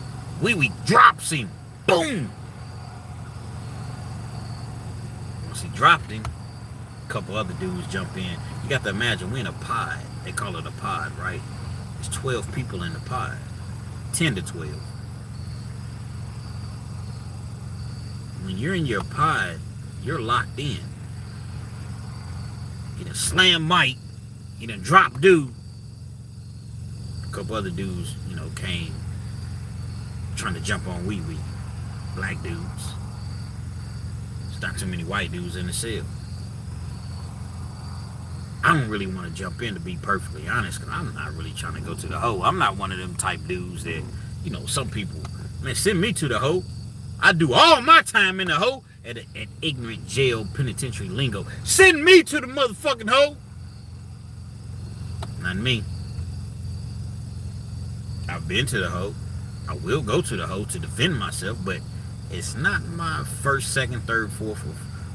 Wee Wee drops him. Boom! Once he dropped him, a couple other dudes jump in. You got to imagine, we're in a pod. They call it a pod, right? There's 12 people in the pod. 10 to 12. When you're in your pod, you're locked in. You done slam Mike. You done drop dude. A couple other dudes, came trying to jump on Wee Wee. Black dudes. There's not too many white dudes in the cell. I don't really want to jump in, to be perfectly honest, because I'm not really trying to go to the hole. I'm not one of them type dudes that, some people, man, send me to the hole. I do all my time in the hole at ignorant jail penitentiary lingo. Send me to the motherfucking hole. Not me. I've been to the hole. I will go to the hole to defend myself, but it's not my first, second, third, fourth,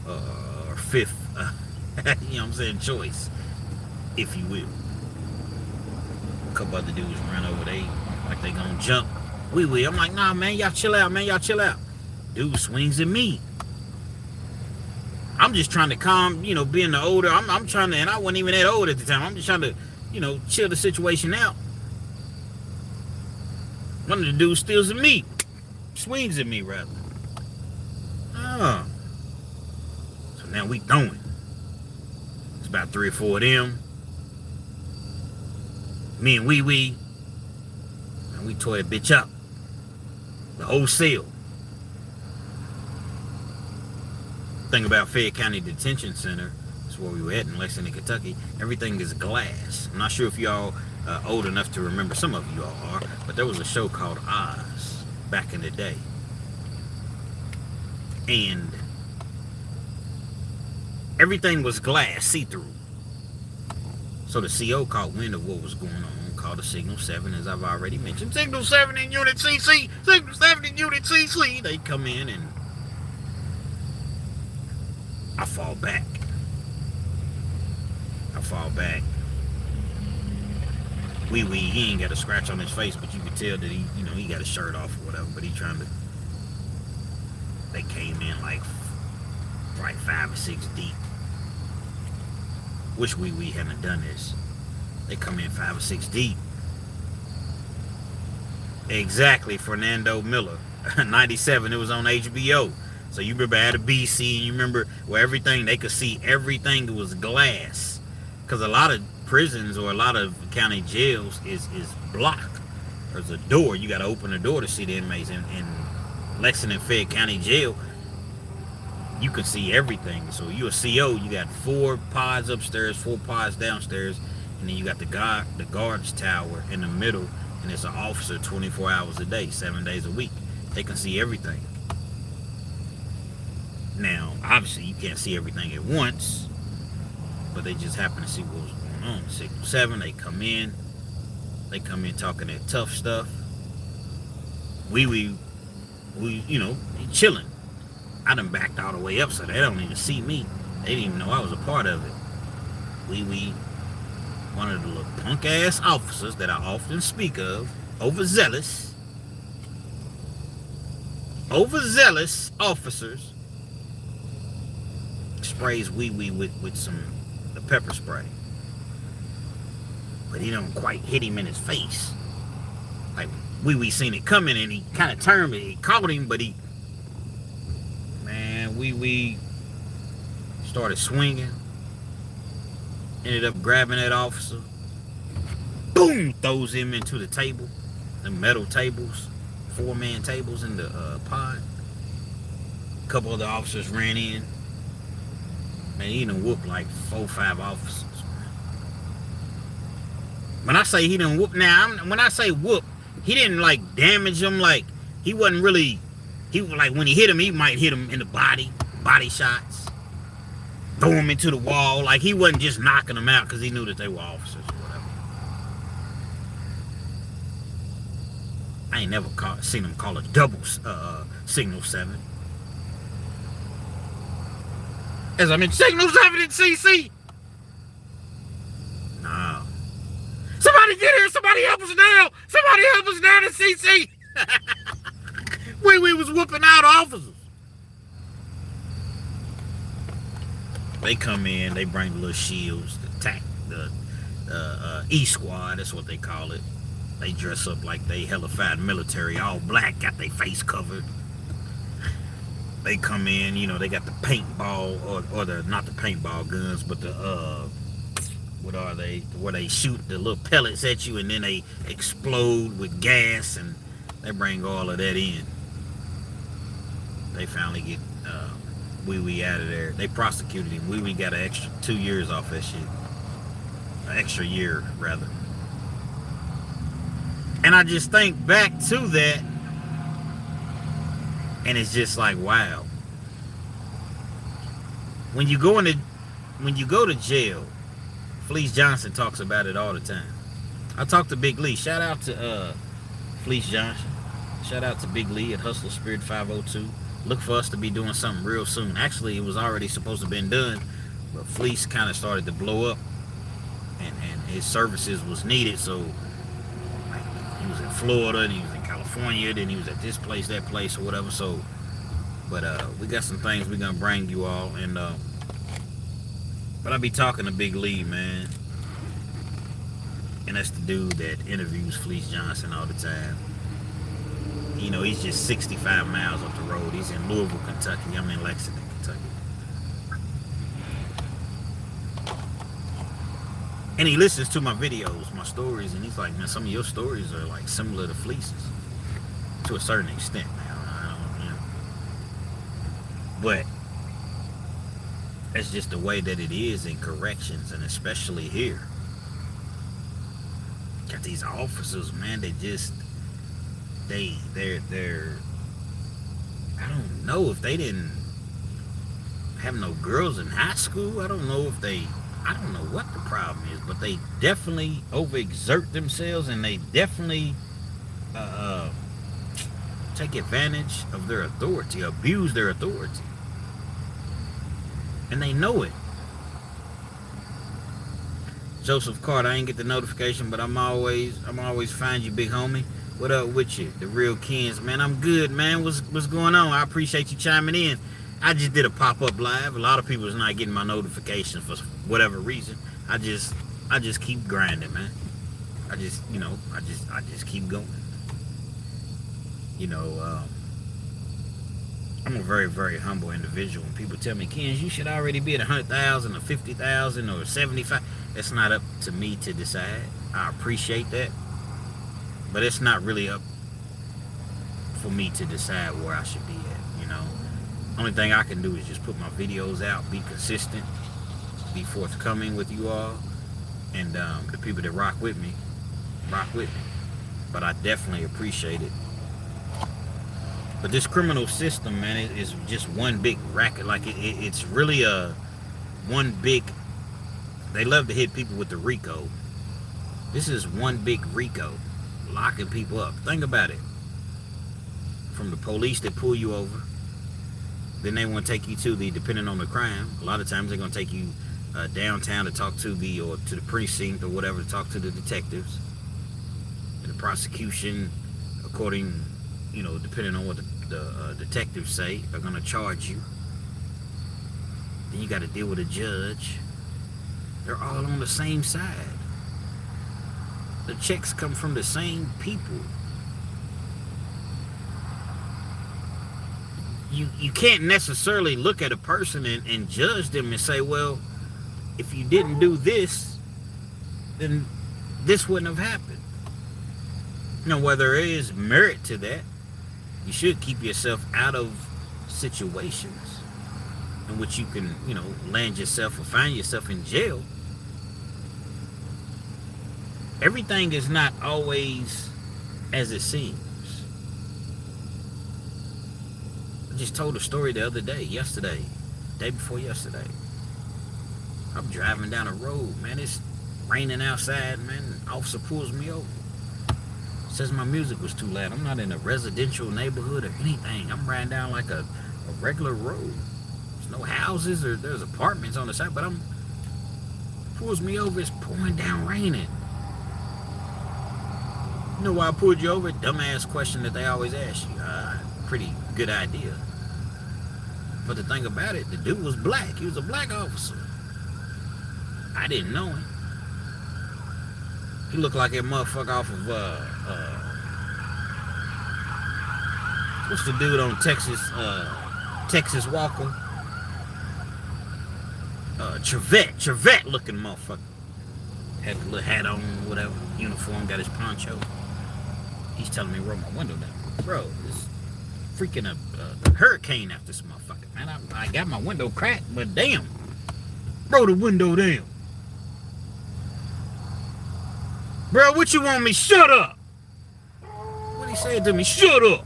or fifth, choice, if you will. A couple other dudes run over, like they gonna jump. Wee Wee, I'm like, nah, man, y'all chill out, man, y'all chill out. Dude swings at me. I'm just trying to calm, being the older, I'm trying to, and I wasn't even that old at the time. I'm just trying to, chill the situation out. One of the dudes steals at me. Swings at me, rather. Oh. So now we throwing. It's about 3 or 4 of them. Me and Wee Wee. And we tore that bitch up. The whole cell. Thing about Fayette County Detention Center, that's where we were at in Lexington, Kentucky. Everything is glass. I'm not sure if y'all old enough to remember. Some of you all are, but there was a show called Oz back in the day, and everything was glass, see-through. So the CO caught wind of what was going on, called a Signal 7, as I've already mentioned. Signal 7 in Unit CC. Signal 7 in Unit CC. They come in and I fall back. Wee Wee, he ain't got a scratch on his face, but you can tell that he got his shirt off or whatever, but he trying to, they came in like 5 or 6 deep. Wish Wee Wee hadn't done this. They come in 5 or 6 deep. Exactly, Fernando Miller. 97, it was on HBO. So you remember at a BC, and you remember where everything, they could see everything was glass. Because a lot of prisons or a lot of county jails is blocked. There's a door. You got to open the door to see the inmates. In Lexington Fayette County Jail, you can see everything. So you're a CO, you got 4 pods upstairs, 4 pods downstairs, and then you got the guards tower in the middle, and it's an officer 24 hours a day, 7 days a week. They can see everything. Now, obviously, you can't see everything at once, but they just happen to see what was going on. 6 or 7, they come in talking that tough stuff. We chilling. I done backed all the way up, so they don't even see me. They didn't even know I was a part of it. We one of the little punk ass officers that I often speak of, overzealous officers, sprays Wee Wee with some pepper spray. But he don't quite hit him in his face. Like Wee Wee seen it coming and he kind of turned me. He caught him, but Wee Wee started swinging. Ended up grabbing that officer. Boom! Throws him into the table. The metal tables. 4-man tables in the pod. A couple of the officers ran in. Man, he done whooped like 4 or 5 officers. When I say he done whoop, when I say whoop, he didn't like damage him. Like he wasn't really. Like when he hit him, he might hit him in the body shots, throw him into the wall. Like he wasn't just knocking them out because he knew that they were officers or whatever. I ain't never seen them call a double signal 7. As I'm in signal 7 in CC. No. Somebody get here. Somebody help us now. Somebody help us down in CC. we was whooping out officers. They come in. They bring the little shields, the E squad. That's what they call it. They dress up like they hellified military, all black, got their face covered. They come in, you know, they got the paintball, or the, not the paintball guns, but the, what are they? Where they shoot the little pellets at you and then they explode with gas, and they bring all of that in. They finally get Wee Wee out of there. They prosecuted him. Wee Wee got an extra 2 years off that shit. An extra year, rather. And I just think back to that, and it's just like, wow. When you go to jail, Fleece Johnson talks about it all the time. I talked to Big Lee. Shout out to Fleece Johnson. Shout out to Big Lee at Hustler Spirit 502. Look for us to be doing something real soon. Actually, it was already supposed to have been done, but Fleece kind of started to blow up, and his services was needed, so he was in Florida, and he was in California, then he was at this place, that place, or whatever. So, but we got some things we're gonna bring you all, and but I be talking to Big Lee, man, and that's the dude that interviews Fleece Johnson all the time. You know, he's just 65 miles up the road. He's in Louisville, Kentucky. I'm in Lexington, Kentucky. And he listens to my videos, my stories, and he's like, man, some of your stories are like similar to Fleece's. To a certain extent, man. I don't, you know. But that's just the way that it is in corrections, and especially here. Got these officers, man, they just, they're I don't know if they didn't have no girls in high school. I don't know what the problem is, but they definitely overexert themselves, and they definitely take advantage of their authority, abuse their authority, and they know it. Joseph Carter, I ain't get the notification, but I'm always find you, big homie. What up with you? The real Kenz, man. I'm good, man. What's going on? I appreciate you chiming in. I just did a pop-up live. A lot of people is not getting my notifications for whatever reason. I just keep grinding, man. I just keep going. You know, I'm a very, very humble individual. When people tell me, Kenz, you should already be at 100,000 or 50,000 or 75. It's not up to me to decide. I appreciate that. But it's not really up for me to decide where I should be at, you know. Only thing I can do is just put my videos out, be consistent, be forthcoming with you all, and the people that rock with me. But I definitely appreciate it. But this criminal system, man, is just one big racket. Like, it's really one big, they love to hit people with the RICO. This is one big RICO. Locking people up. Think about it. From the police that pull you over, then they want to take you to the, depending on the crime, a lot of times they're going to take you downtown to talk to the precinct or whatever, to talk to the detectives. And the prosecution, according, you know, depending on what the detectives say, are going to charge you. Then you got to deal with a judge. They're all on the same side. The checks come from the same people. You can't necessarily look at a person and judge them and say, well, if you didn't do this, then this wouldn't have happened. You know, whether there is merit to that, you should keep yourself out of situations in which you can, you know, land yourself or find yourself in jail. Everything is not always as it seems. I just told a story the other day, day before yesterday. I'm driving down a road, man. It's raining outside, man. An officer pulls me over. Says my music was too loud. I'm not in a residential neighborhood or anything. I'm riding down like a regular road. There's no houses or there's apartments on the side, but pulls me over, it's pouring down raining. You know why I pulled you over? Dumbass question that they always ask you. Pretty good idea. But the thing about it, the dude was black. He was a black officer. I didn't know him. He looked like that motherfucker off of what's the dude on Texas Walker? Trevette looking motherfucker. Had the little hat on, whatever, uniform, got his poncho. He's telling me to roll my window down. Bro, this freaking a hurricane after this motherfucker, man. I got my window cracked, but damn. Roll the window down. Bro, what you want me? Shut up! What he said to me? Shut up!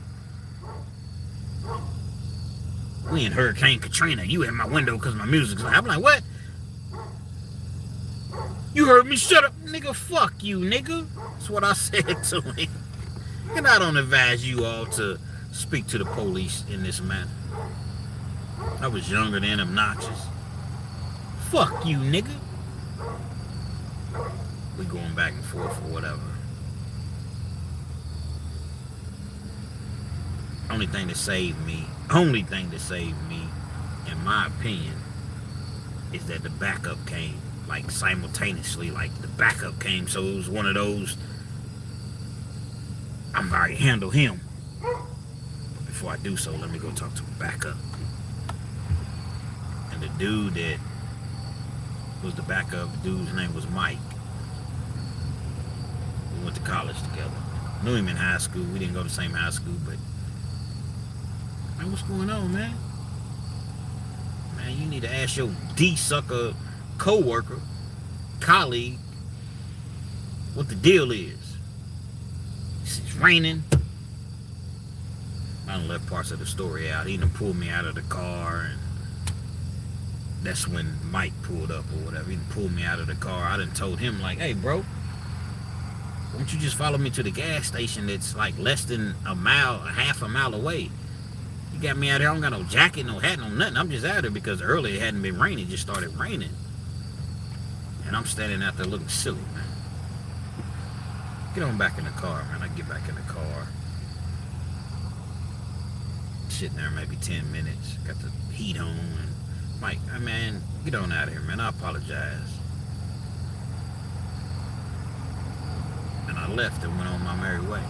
We in Hurricane Katrina. You in my window because my music's loud. I'm like, what? You heard me? Shut up, nigga. Fuck you, nigga. That's what I said to him. And I don't advise you all to speak to the police in this manner. I was younger than obnoxious. Fuck you, nigga. We going back and forth or whatever. Only thing that saved me, in my opinion, is that the backup came, like simultaneously, like the backup came. So it was one of those, I'm already handle him. Before I do so, let me go talk to a backup. And the dude that was the backup, the dude's name was Mike. We went to college together. Knew him in high school. We didn't go to the same high school, but man, what's going on, man? Man, you need to ask your D-sucker co-worker, colleague, what the deal is. It's raining. I done left parts of the story out. He done pulled me out of the car, and that's when Mike pulled up or whatever. He done pulled me out of the car. I done told him, like, hey, bro, why don't you just follow me to the gas station that's like less than a half a mile away? You got me out here, I don't got no jacket, no hat, no nothing. I'm just out here because earlier it hadn't been raining, it just started raining. And I'm standing out there looking silly, man. Get on back in the car, man. I get back in the car. Sitting there maybe 10 minutes. Got the heat on. And Mike, man, get on out of here, man. I apologize. And I left and went on my merry way.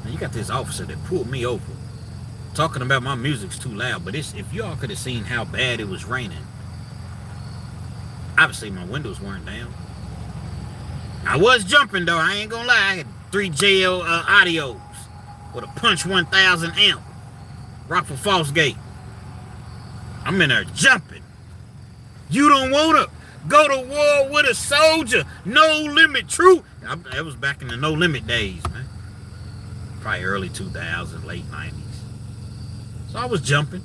Now you got this officer that pulled me over, talking about my music's too loud. But if y'all could have seen how bad it was raining, obviously my windows weren't down. I was jumping though, I ain't gonna lie. I had 3 JL audios with a Punch 1000 amp, Rockford Falls Gate. I'm in there jumping. You don't wanna go to war with a soldier, no limit truth. That was back in the no limit days, man. Probably early 2000s, late 90s. So I was jumping.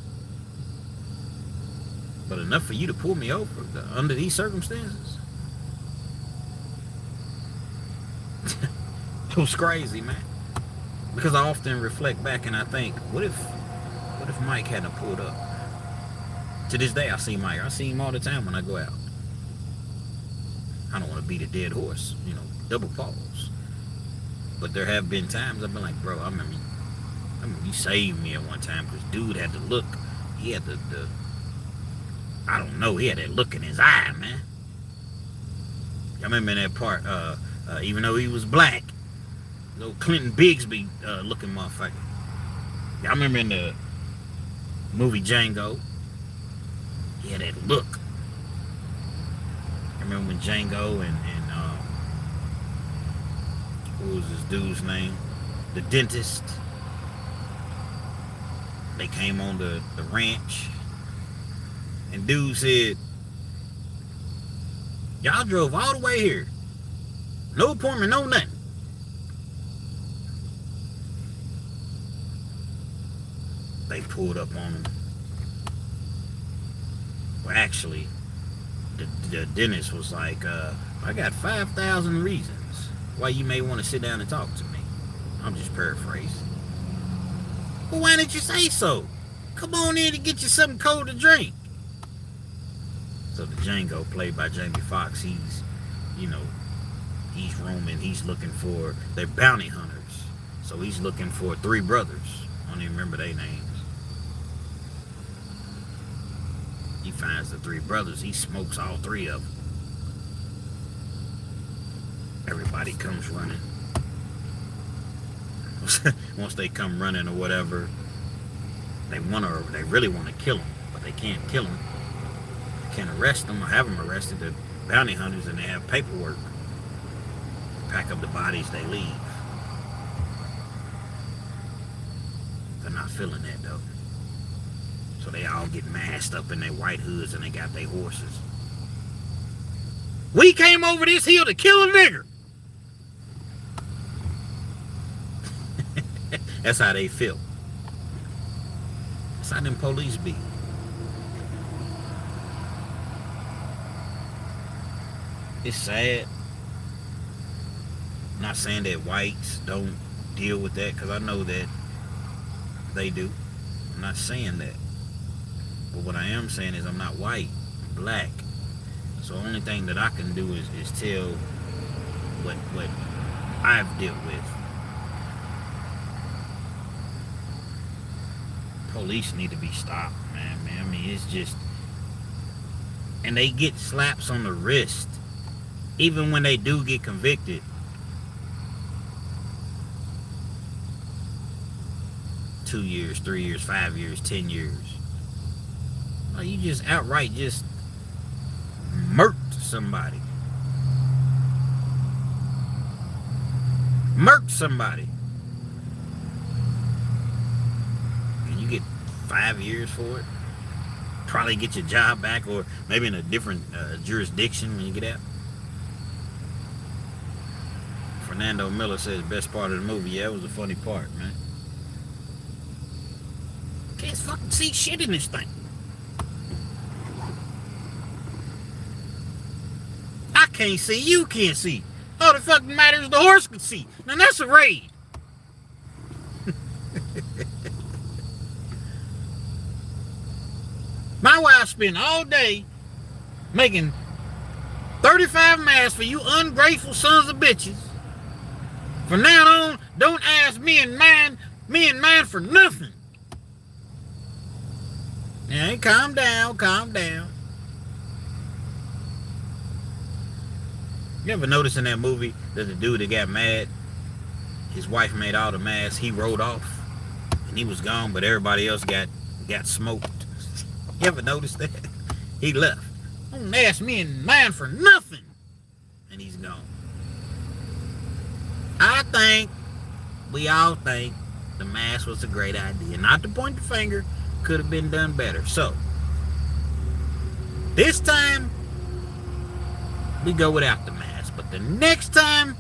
But enough for you to pull me over under these circumstances? It was crazy, man. Because I often reflect back and I think, what if Mike hadn't pulled up? To this day, I see Mike. I see him all the time when I go out. I don't want to beat a dead horse, double pause. But there have been times I've been like, bro, I remember you saved me at one time because dude had the look. He had the I don't know, he had that look in his eye, man. I remember in that part, even though he was black, little Clinton Bigsby looking motherfucker. I remember in the movie Django, he had that look. I remember when Django and what was this dude's name? The dentist. They came on the ranch. And dude said, y'all drove all the way here. No appointment, no nothing. They pulled up on him. Well, actually, the dentist was like, I got 5,000 reasons why you may want to sit down and talk to me. I'm just paraphrasing. Well, why didn't you say so? Come on in and get you something cold to drink. So the Django, played by Jamie Foxx, he's roaming, he's looking for, they're bounty hunters. So he's looking for 3 brothers. I don't even remember their names. He finds the 3 brothers, he smokes all 3 of them. Everybody comes running. Once they come running or whatever, they really want to kill him, but they can't kill him. They can't arrest them or have them arrested. They're bounty hunters and they have paperwork. Pack up the bodies, they leave. They're not feeling that though. So they all get masked up in their white hoods and they got their horses. We came over this hill to kill a nigger. That's how they feel. That's how them police be. It's sad. I'm not saying that whites don't deal with that, because I know that they do. I'm not saying that. But what I am saying is I'm not white, I'm black. So the only thing that I can do is tell what I've dealt with. Police need to be stopped, man. I mean, it's just... And they get slaps on the wrist. Even when they do get convicted. 2 years, 3 years, 5 years, 10 years. Well, you just outright just murked somebody. Murked somebody. And you get 5 years for it. Probably get your job back, or maybe in a different jurisdiction when you get out. Fernando Miller says best part of the movie. Yeah, it was a funny part, man. Can't fucking see shit in this thing. I can't see, you can't see. All the fucking matters the horse can see. Now that's a raid. My wife spent all day making 35 masks for you ungrateful sons of bitches. From now on, don't ask me and mine for nothing. Hey, calm down, calm down. You ever notice in that movie that the dude that got mad, his wife made all the masks, he rode off and he was gone, but everybody else got smoked. You ever notice that? He left. Don't ask me and mine for nothing. And he's gone. We all think the mask was a great idea. Not to point the finger, could have been done better. So, this time, we go without the mask. But the next time,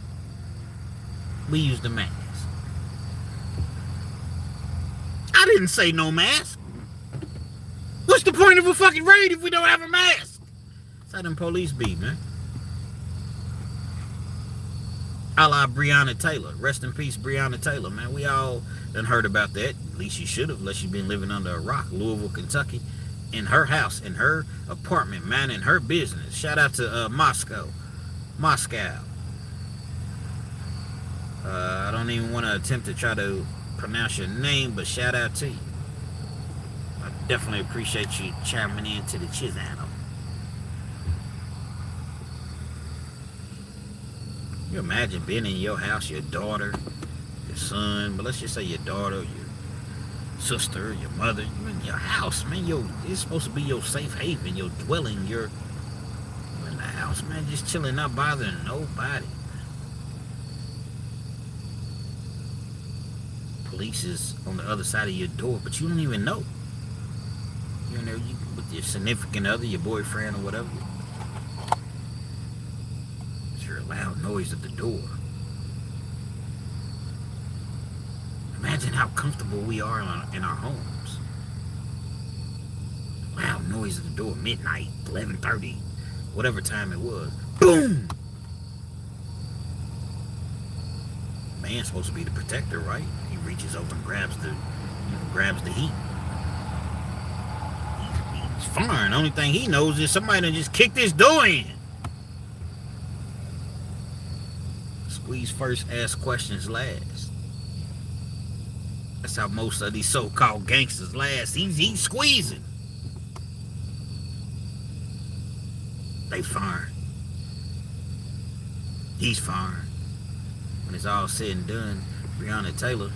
we use the mask. I didn't say no mask. What's the point of a fucking raid if we don't have a mask? That's how them police be, man. A la Breonna Taylor. Rest in peace, Breonna Taylor, man. We all done heard about that. At least you should have, unless you've been living under a rock. Louisville, Kentucky. In her house, in her apartment, man, in her business. Shout out to Moscow. I don't even want to attempt to try to pronounce your name, but shout out to you. I definitely appreciate you chiming into the channel. You imagine being in your house, your daughter, your son, but let's just say your daughter, your sister, your mother, you're in your house, man. It's supposed to be your safe haven, your dwelling, you're in the house, man, just chilling, not bothering nobody. Police is on the other side of your door, but you don't even know. You're in there with your significant other, your boyfriend or whatever. Loud noise at the door. Imagine how comfortable we are in our homes. Loud noise at the door, midnight, 11:30, whatever time it was. Boom! man's supposed to be the protector, right? He reaches over and grabs the heat. He's fine. The only thing he knows is somebody done just kicked his door in. Squeeze first, ask questions last. That's how most of these so-called gangsters last. He's squeezing. They firing. He's firing. When it's all said and done, Breonna Taylor,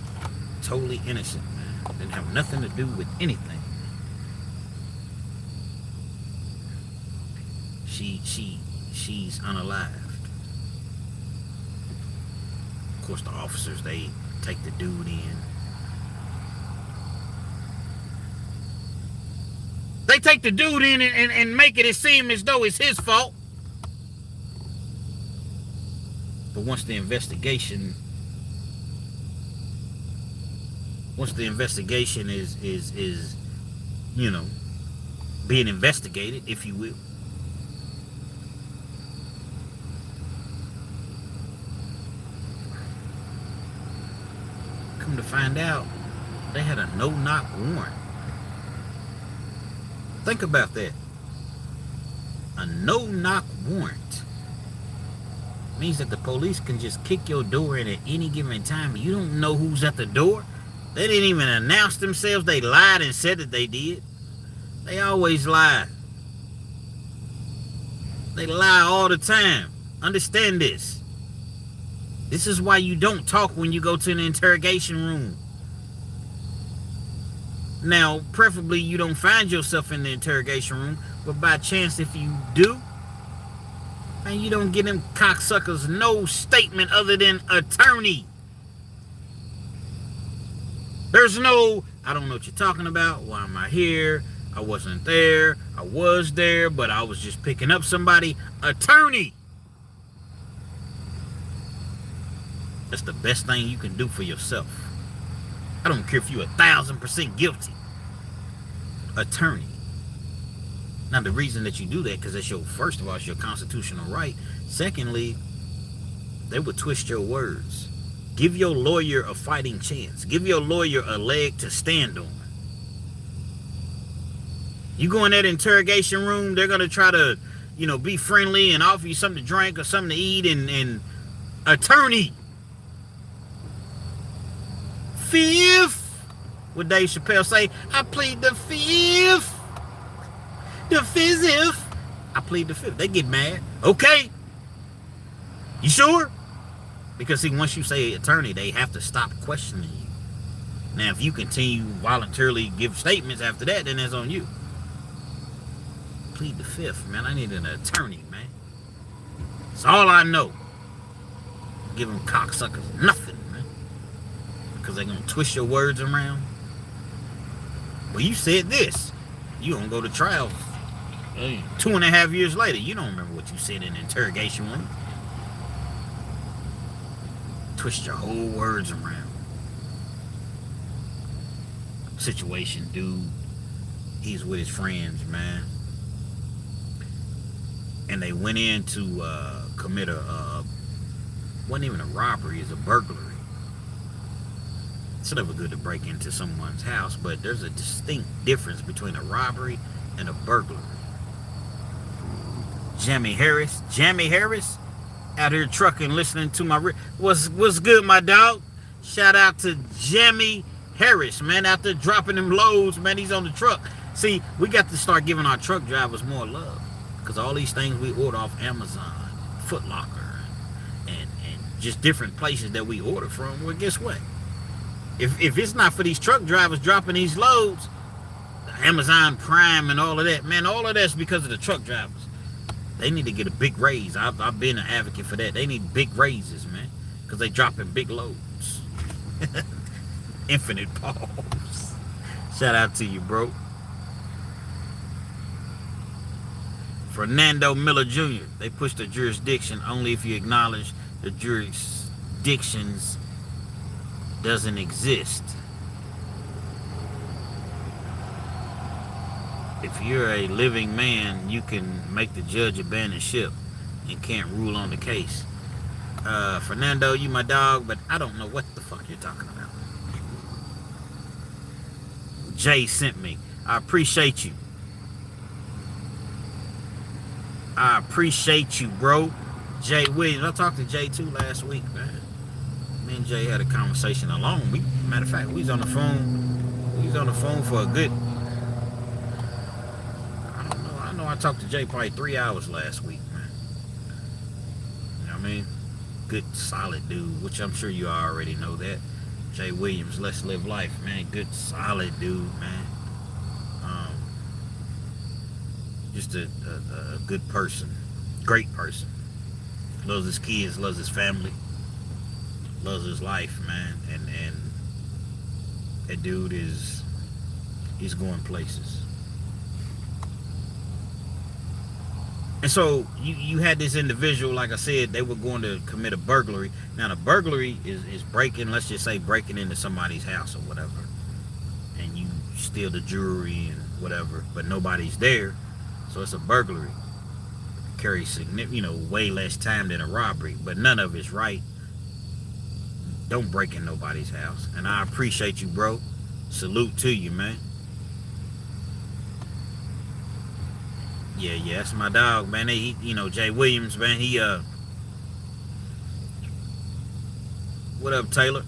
totally innocent, man. Didn't have nothing to do with anything. She's unalived. Of course, the officers, they take the dude in. They take the dude in and make it seem as though it's his fault. But once the investigation is you know, being investigated, if you will, come to find out, they had a no-knock warrant. Think about that. A no-knock warrant means that the police can just kick your door in at any given time. You don't know who's at the door. They didn't even announce themselves. They lied and said that they did. They always lie. They lie all the time. Understand this. This is why you don't talk when you go to an interrogation room. Now, preferably you don't find yourself in the interrogation room, but by chance if you do, man, you don't get them cocksuckers no statement other than attorney. There's no, I don't know what you're talking about. Why am I here? I wasn't there. I was there, but I was just picking up somebody. Attorney. That's the best thing you can do for yourself. I don't care if you're 1,000% guilty. Attorney. Now, the reason that you do that, because that's first of all, it's your constitutional right. Secondly, they would twist your words. Give your lawyer a fighting chance. Give your lawyer a leg to stand on. You go in that interrogation room, they're going to try to, be friendly and offer you something to drink or something to eat, and attorney. Fifth. What Dave Chappelle say? I plead the fifth. The fifth. I plead the fifth. They get mad. Okay. You sure? Because see, once you say attorney, they have to stop questioning you. Now, if you continue voluntarily give statements after that, then that's on you. Plead the fifth, man. I need an attorney, man. That's all I know. Give them cocksuckers nothing, man. Because they're going to twist your words around. Well, you said this. You don't go to trial 2.5 years later. You don't remember what you said in the interrogation room. Twist your whole words around. Situation, dude. He's with his friends, man. And they went in to commit wasn't even a robbery, it's a burglary. It's never good to break into someone's house, but there's a distinct difference between a robbery and a burglary. Jamie Harris, out here trucking, listening to my... What's good, my dog? Shout out to Jamie Harris, man, out there dropping them loads, man. He's on the truck. See, we got to start giving our truck drivers more love, because all these things we order off Amazon, Foot Locker, and just different places that we order from, well, guess what? If it's not for these truck drivers dropping these loads, Amazon Prime and all of that, man, all of that's because of the truck drivers. They need to get a big raise. I've been an advocate for that. They need big raises, man, because they dropping big loads. Infinite pause. Shout out to you, bro. Fernando Miller Jr. They pushed the jurisdiction only if you acknowledge the jurisdictions doesn't exist. If you're a living man, you can make the judge abandon ship and can't rule on the case. Fernando, you my dog, but I don't know what the fuck you're talking about. Jay sent me. I appreciate you. I appreciate you, bro. Jay Williams. I talked to Jay too last week, man. Me and Jay had a conversation alone. Matter of fact, we was on the phone. We was on the phone for a good, I know I talked to Jay probably 3 hours last week, man. You know what I mean? Good, solid dude, which I'm sure you already know that. Jay Williams, Let's Live Life, man. Good, solid dude, man. Just a good person. Great person. Loves his kids, loves his family, loves his life, man. And that dude he's going places. And so you had this individual, like I said, they were going to commit a burglary. Now the burglary is breaking, let's just say breaking into somebody's house or whatever. And you steal the jewelry and whatever, but nobody's there. So it's a burglary. Carries significant, way less time than a robbery, but none of it's right. Don't break in nobody's house. And I appreciate you, bro. Salute to you, man. Yeah, that's my dog, man. He, Jay Williams, man. He, what up, Taylor?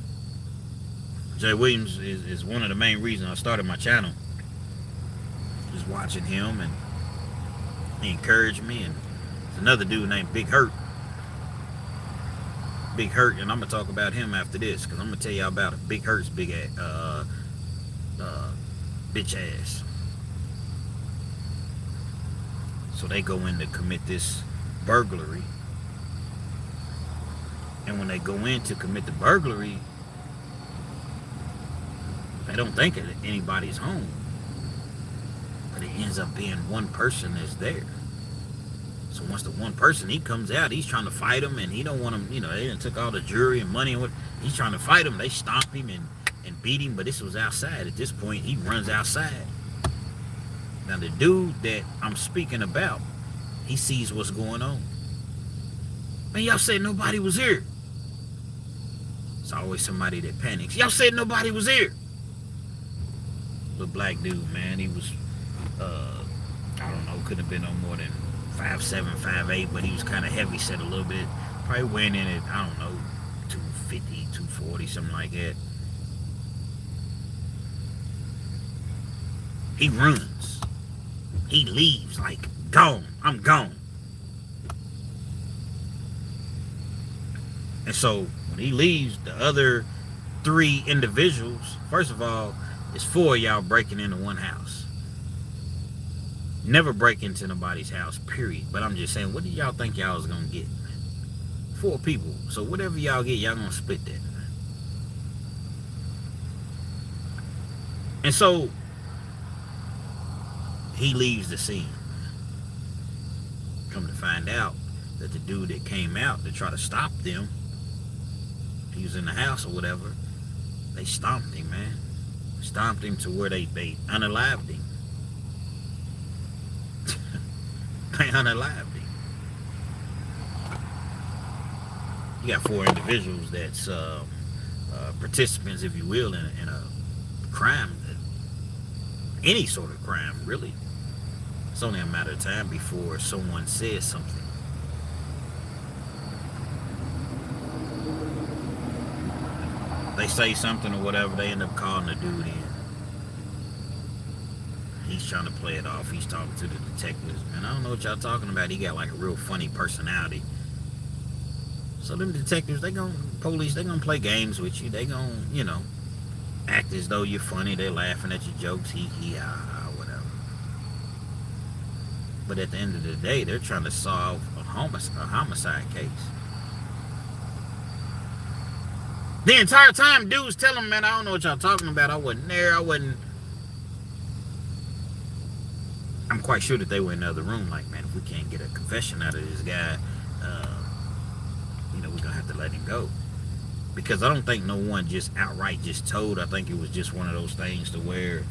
Jay Williams is one of the main reasons I started my channel. Just watching him, and he encouraged me. And there's another dude named Big Hurt. Big Hurt, and I'm gonna talk about him after this, because I'm gonna tell y'all about it. Big Hurt's big ass, bitch ass. So they go in to commit this burglary. And when they go in to commit the burglary, they don't think that anybody's home. But it ends up being one person that's there. So once the one person, he comes out, he's trying to fight him, and he don't want him, they done took all the jewelry and money and what. He's trying to fight him. They stomp him and beat him, but this was outside. At this point, he runs outside. Now the dude that I'm speaking about, he sees what's going on. Man, y'all said nobody was here. It's always somebody that panics. Y'all said nobody was here. Little black dude, man. He was, I don't know, couldn't have been no more than 5'7", 5'8", but he was kind of heavy set a little bit. Probably went in at, I don't know, 250, 240, something like that. He runs. He leaves like, gone. I'm gone. And so when he leaves, the other 3 individuals, first of all, it's 4 of y'all breaking into one house. Never break into nobody's house, period. But I'm just saying, what do y'all think y'all is gonna get? 4 people. So whatever y'all get, y'all gonna split that. And so he leaves the scene. Come to find out that the dude that came out to try to stop them, he was in the house or whatever, they stomped him, man. Stomped him to where they unalived him. They unalived him. You got 4 individuals that's participants, if you will, in a crime. Any sort of crime, really. It's only a matter of time before someone says something. They say something or whatever, they end up calling the dude in. He's trying to play it off. He's talking to the detectives. Man, I don't know what y'all talking about. He got like a real funny personality. So them detectives, police, they gonna play games with you. They gonna, act as though you're funny. They're laughing at your jokes. Whatever. But at the end of the day, they're trying to solve a homicide case. The entire time, dudes tell them, man, I don't know what y'all talking about. I wasn't there. I'm quite sure that they were in the other room. Like, man, if we can't get a confession out of this guy, we're gonna have to let him go. Because I don't think no one just outright just told. I think it was just one of those things to where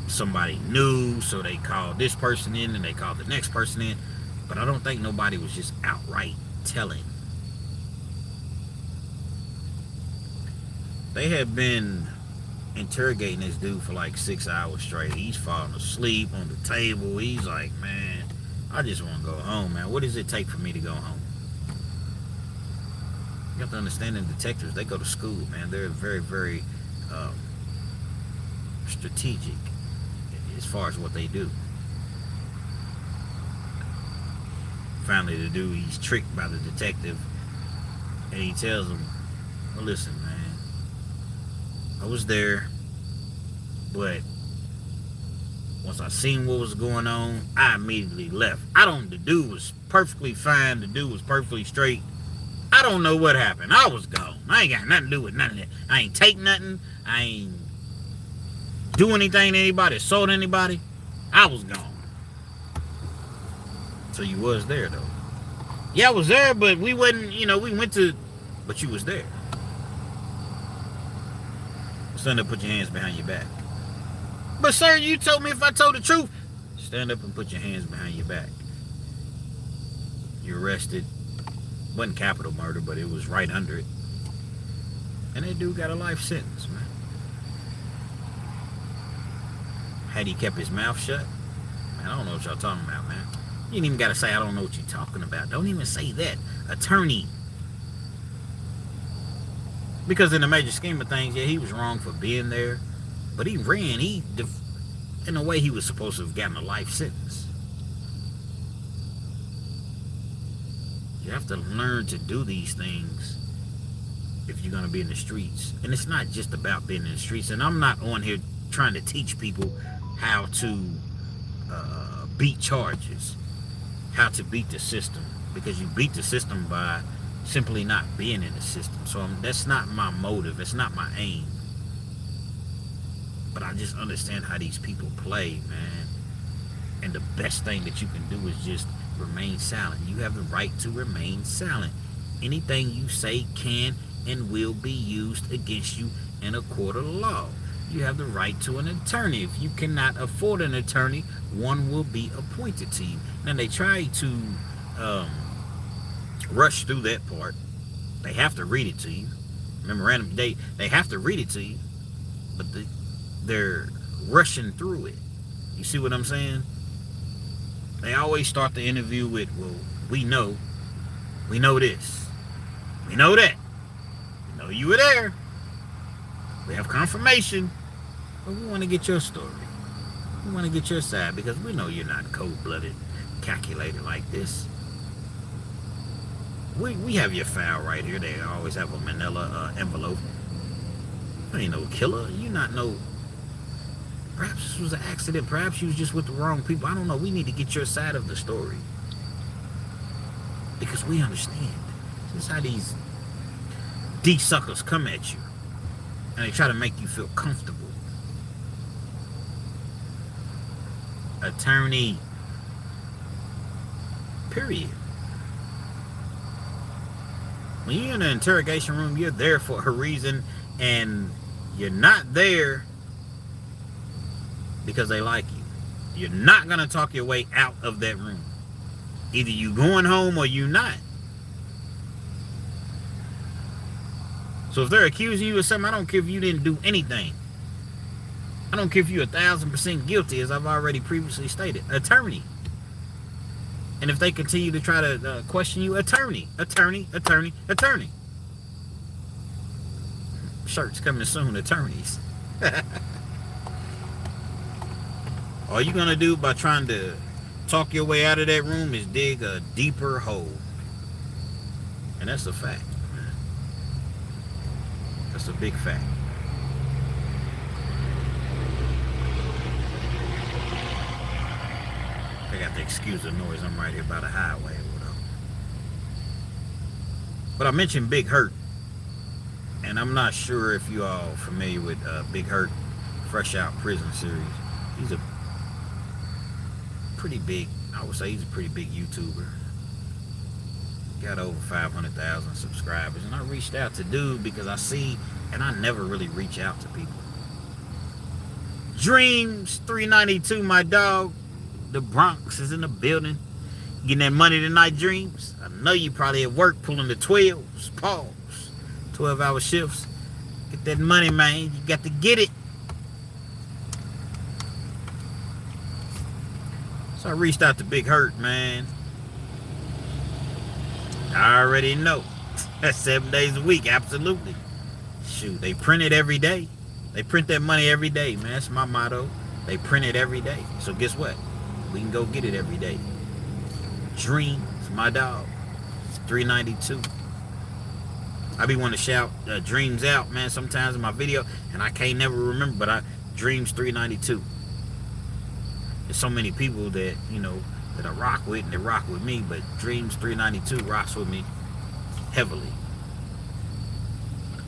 somebody knew, so they called this person in and they called the next person in. But I don't think nobody was just outright telling. They had been interrogating this dude for like 6 hours straight. He's falling asleep on the table. He's like, man, I just want to go home, man. What does it take for me to go home? You have to understand that detectives, they go to school, man. They're very, very strategic as far as what they do. Finally, the dude, he's tricked by the detective, and he tells him, well, listen, man, I was there, but once I seen what was going on, I immediately left. The dude was perfectly fine. The dude was perfectly straight. I don't know what happened. I was gone. I ain't got nothing to do with none of that. I ain't take nothing. I ain't do anything to anybody, sold anybody. I was gone. So you was there, though. Yeah, I was there, but we wasn't, we went to, but you was there. Stand up, put your hands behind your back. But sir, you told me if I told the truth. Stand up and put your hands behind your back. You're arrested. Wasn't capital murder, but it was right under it. And that dude got a life sentence, man. Had he kept his mouth shut, man, I don't know what y'all talking about, man. You ain't even got to say, I don't know what you're talking about. Don't even say that. Attorney. Because in the major scheme of things, yeah, he was wrong for being there. But he ran. In a way, he was supposed to have gotten a life sentence. You have to learn to do these things if you're going to be in the streets. And it's not just about being in the streets. And I'm not on here trying to teach people how to beat charges, how to beat the system. Because you beat the system by simply not being in the system. So that's not my motive. It's not my aim. But I just understand how these people play, man. And the best thing that you can do is just remain silent. You have the right to remain silent. Anything you say can and will be used against you in a court of law. You have the right to an attorney. If you cannot afford an attorney, one will be appointed to you. Now, they try to rush through that part. They have to read it to you. Memorandum, they have to read it to you, but they're rushing through it. You see what I'm saying? They always start the interview with, well, we know this, we know that, we know you were there, we have confirmation, but we want to get your story. We want to get your side because we know you're not cold-blooded, calculated like this. We have your file right here. They always have a manila envelope. You ain't no killer. You not no... Perhaps this was an accident. Perhaps you was just with the wrong people. I don't know. We need to get your side of the story. Because we understand. This is how these D-suckers come at you. And they try to make you feel comfortable. Attorney. Period. When you're in an interrogation room, you're there for a reason, and you're not there because they like you. You're not going to talk your way out of that room. Either you going home or you not. So if they're accusing you of something, I don't care if you didn't do anything. I don't care if you're 1,000% guilty, as I've already previously stated. Attorney. And if they continue to try to question you, attorney. Shirts coming soon, attorneys. All you're going to do by trying to talk your way out of that room is dig a deeper hole. And that's a fact. That's a big fact. I got to excuse the noise. I'm right here by the highway or whatever. But I mentioned Big Hurt. And I'm not sure if you all familiar with Big Hurt, Fresh Out Prison series. He's a pretty big, I would say he's a pretty big YouTuber. Got over 500,000 subscribers. And I reached out to dude because I see, and I never really reach out to people. Dreams 392, my dog. The Bronx is in the building. Getting that money tonight, Dreams. I know you probably at work pulling the 12s. Pause. 12-hour shifts. Get that money, man. You got to get it. So I reached out to Big Hurt, man. I already know. That's 7 days a week, absolutely. Shoot, they print it every day. They print that money every day, man. That's my motto. They print it every day. So guess what? We can go get it every day. Dreams, my dog. $3.92. I be wanting to shout Dreams out, man, sometimes in my video, and I can't never remember, but Dreams $3.92. There's so many people that, you know, that I rock with, and they rock with me, but Dreams $3.92 rocks with me heavily.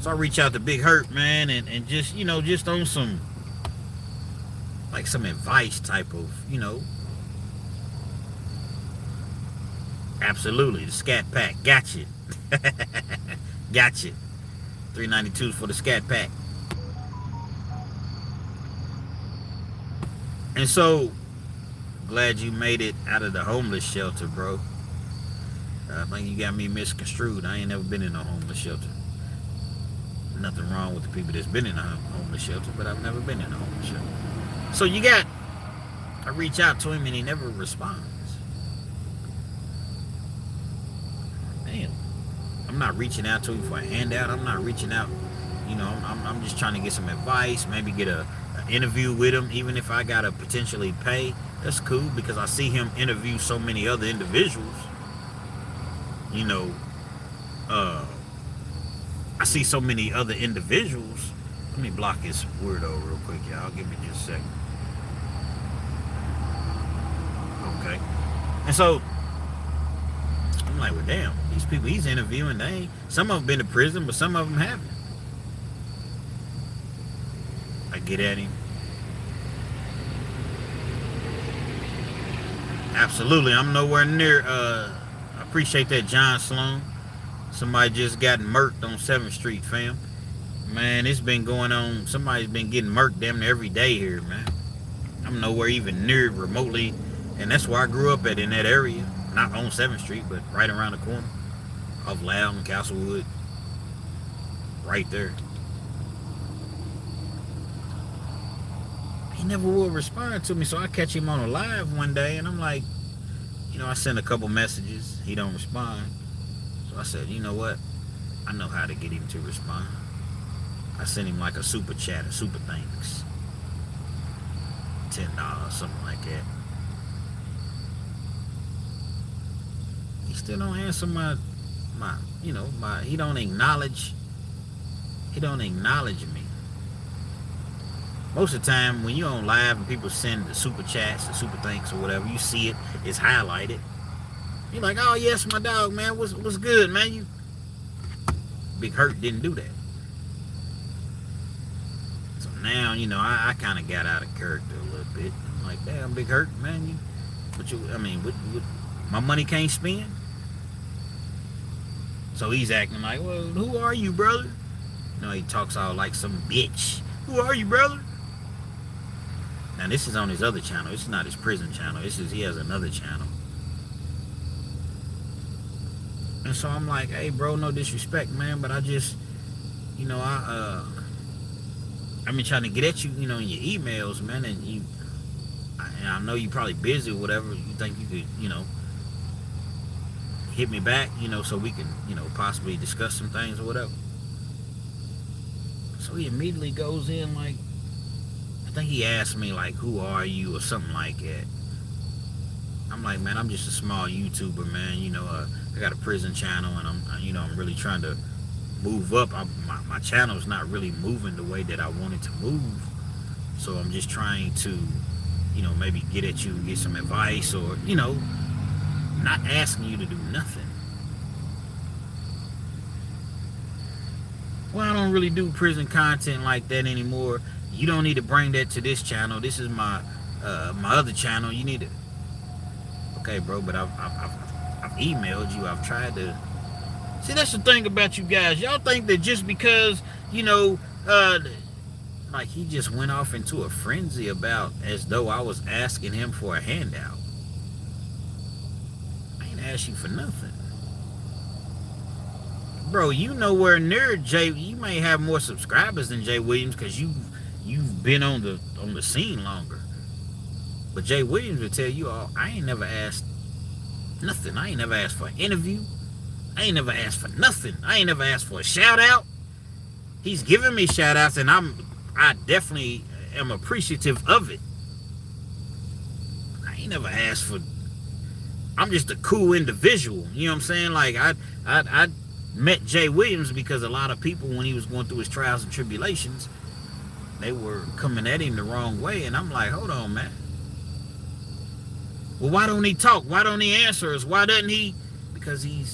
So I reach out to Big Hurt, man, and just, you know, just on some, like some advice type of, you know. Absolutely, the Scat Pack, gotcha. Gotcha. $3.92 for the Scat Pack. And so, glad you made it out of the homeless shelter, bro. I think you got me misconstrued. I ain't never been in a homeless shelter. Nothing wrong with the people that's been in a homeless shelter, but I've never been in a homeless shelter. So I reach out to him and he never responds. Damn. I'm not reaching out to him for a handout. I'm not reaching out, you know, I'm just trying to get some advice, maybe get an interview with him, even if I gotta potentially pay. That's cool, because I see him interview so many other individuals. You know, I see so many other individuals. Let me block this weirdo real quick, y'all. Give me just a second. Okay. And so I'm like, well, damn, these people he's interviewing, some of them been to prison, but some of them haven't. I get at him. Absolutely, I'm nowhere near. I appreciate that, John Sloan. Somebody just got murked on 7th Street, fam. Man, it's been going on. Somebody's been getting murked damn near every day here, man. I'm nowhere even near remotely, and that's where I grew up at, in that area. Not on 7th Street, but right around the corner. Off Loudon, Castlewood. Right there. He never will respond to me, so I catch him on a live one day, and I'm like, you know, I sent a couple messages. He don't respond. So I said, you know what? I know how to get him to respond. I sent him like a super chat, a super thanks. $10, something like that. He still don't answer my he don't acknowledge me. Most of the time when you're on live and people send the super chats, the super thanks or whatever, you see it, it's highlighted. You're like, oh yes, my dog, man, what's good, man? You Big Hurt didn't do that. So now, you know, I kind of got out of character a little bit. I'm like, damn, Big Hurt, man, what my money can't spend? So he's acting like, well, who are you, brother? You know, he talks all like some bitch. Who are you, brother? Now, this is on his other channel. This is not his prison channel. He has another channel. And so I'm like, hey, bro, no disrespect, man, but I just, you know, I've been trying to get at you, you know, in your emails, man, and I know you're probably busy or whatever. You think you could, you know, hit me back, you know, so we can, you know, possibly discuss some things or whatever. So he immediately goes in like, I think he asked me like, who are you or something like that. I'm like, man, I'm just a small YouTuber, man. You know, I got a prison channel, and I'm really trying to move up. My channel's not really moving the way that I want it to move. So I'm just trying to, you know, maybe get at you and get some advice, or, you know, not asking you to do nothing. Well, I don't really do prison content like that anymore. You don't need to bring that to this channel. This is my other channel. You need to. Okay, bro, but I've emailed you. I've tried to. See, that's the thing about you guys. Y'all think that just because, you know, like he just went off into a frenzy about as though I was asking him for a handout. I ain't asked you for nothing. bro, you nowhere near Jay. You may have more subscribers than Jay Williams because you've been on the scene longer. But Jay Williams will tell you all, I ain't never asked nothing. I ain't never asked for an interview. I ain't never asked for nothing. I ain't never asked for a shout out. He's giving me shout outs, and I definitely am appreciative of it. I ain't never asked for. I'm just a cool individual. You know what I'm saying? Like I met Jay Williams because a lot of people, when he was going through his trials and tribulations, they were coming at him the wrong way, and I'm like, hold on, man. Well, why don't he talk? Why don't he answer us? Why doesn't he? Because he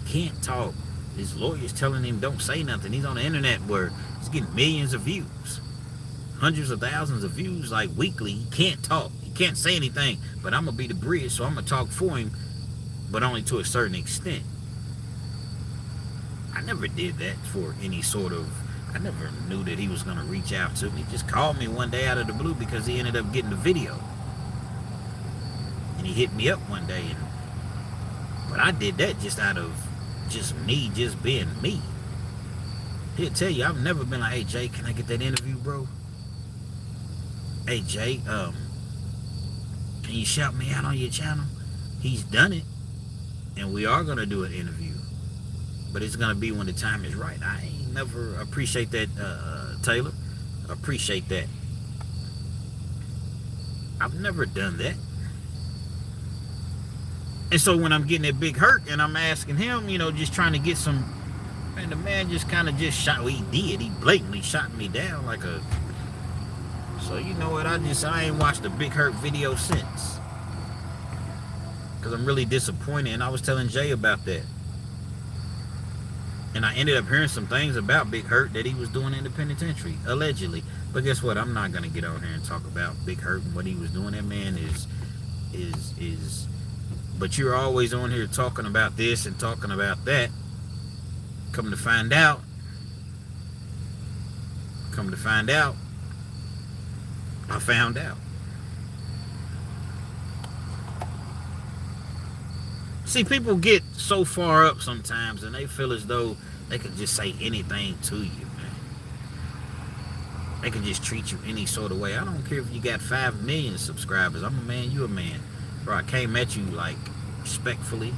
can't talk. His lawyer's telling him don't say nothing. He's on the internet where he's getting millions of views, hundreds of thousands of views like weekly. He can't talk. He can't say anything. But I'm gonna be the bridge, so I'm gonna talk for him, but only to a certain extent. I never did that for any sort of. I never knew that he was gonna reach out to me. He just called me one day out of the blue because he ended up getting the video. And he hit me up one day, but I did that just out of just me, just being me. He'll tell you, I've never been like, hey Jay, can I get that interview, bro? Hey Jay, can you shout me out on your channel? He's done it, and we are gonna do an interview, but it's gonna be when the time is right. I ain't never appreciate that, Taylor. Appreciate that. I've never done that. And so when I'm getting that big hurt and I'm asking him, you know, just trying to get some, man, the man just kind of just shot, well, he did. He blatantly shot me down like a, so you know what, I ain't watched the Big Hurt video since. Because I'm really disappointed, and I was telling Jay about that. And I ended up hearing some things about Big Hurt that he was doing in the penitentiary, allegedly. But guess what, I'm not going to get on here and talk about Big Hurt and what he was doing. That man is but you're always on here talking about this and talking about that. Come to find out, I found out. See, people get so far up sometimes and they feel as though they can just say anything to you, man. They can just treat you any sort of way. I don't care if you got 5 million subscribers. I'm a man, you a man. Bro, I came at you like respectfully.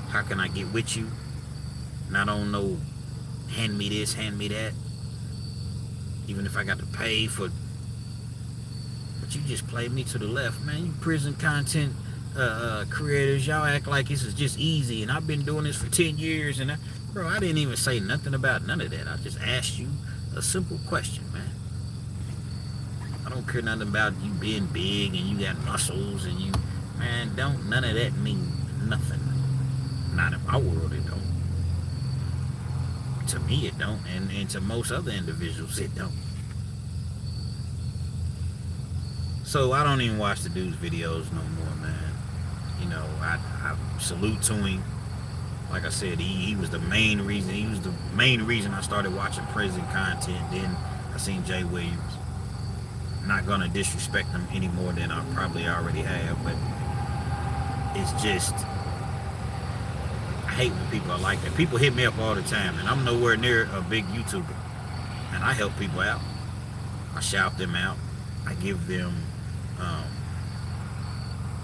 How can I get with you? And I don't know, hand me this, hand me that. Even if I got to pay for, but you just played me to the left, man. You prison content creators, y'all act like this is just easy, and I've been doing this for 10 years, and bro, I didn't even say nothing about none of that. I just asked you a simple question, man. I don't care nothing about you being big and you got muscles and you, man, don't, none of that mean nothing. Not in my world, it don't. To me, it don't, and to most other individuals, it don't. So I don't even watch the dude's videos no more, man. You know, I salute to him. Like I said, he was the main reason. He was the main reason I started watching prison content. Then I seen Jay Williams. Not gonna disrespect him any more than I probably already have, but it's just, I hate when people are like that. People hit me up all the time, and I'm nowhere near a big YouTuber, and I help people out. I shout them out. I give them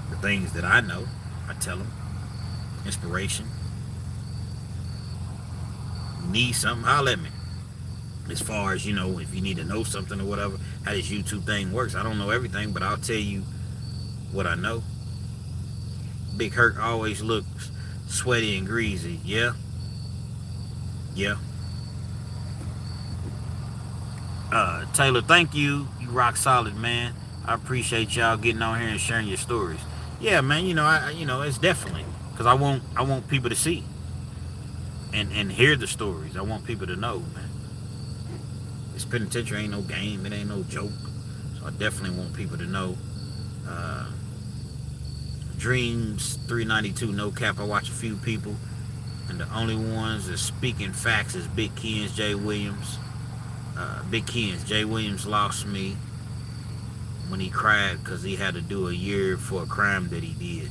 the things that I know. I tell them inspiration. You need something, holler at me. As far as, you know, if you need to know something or whatever, how this YouTube thing works. I don't know everything, but I'll tell you what I know. Big Hurt always looks sweaty and greasy. Yeah. Taylor, thank you. You rock solid, man. I appreciate y'all getting on here and sharing your stories. Yeah, man, you know, it's definitely, because I want people to see and hear the stories. I want people to know, man. This penitentiary ain't no game. It ain't no joke. So I definitely want people to know. Dreams 392, no cap. I watch a few people, and the only ones that speaking facts is Big Kenz, Jay Williams. Big Kenz, Jay Williams lost me when he cried because he had to do a year for a crime that he did.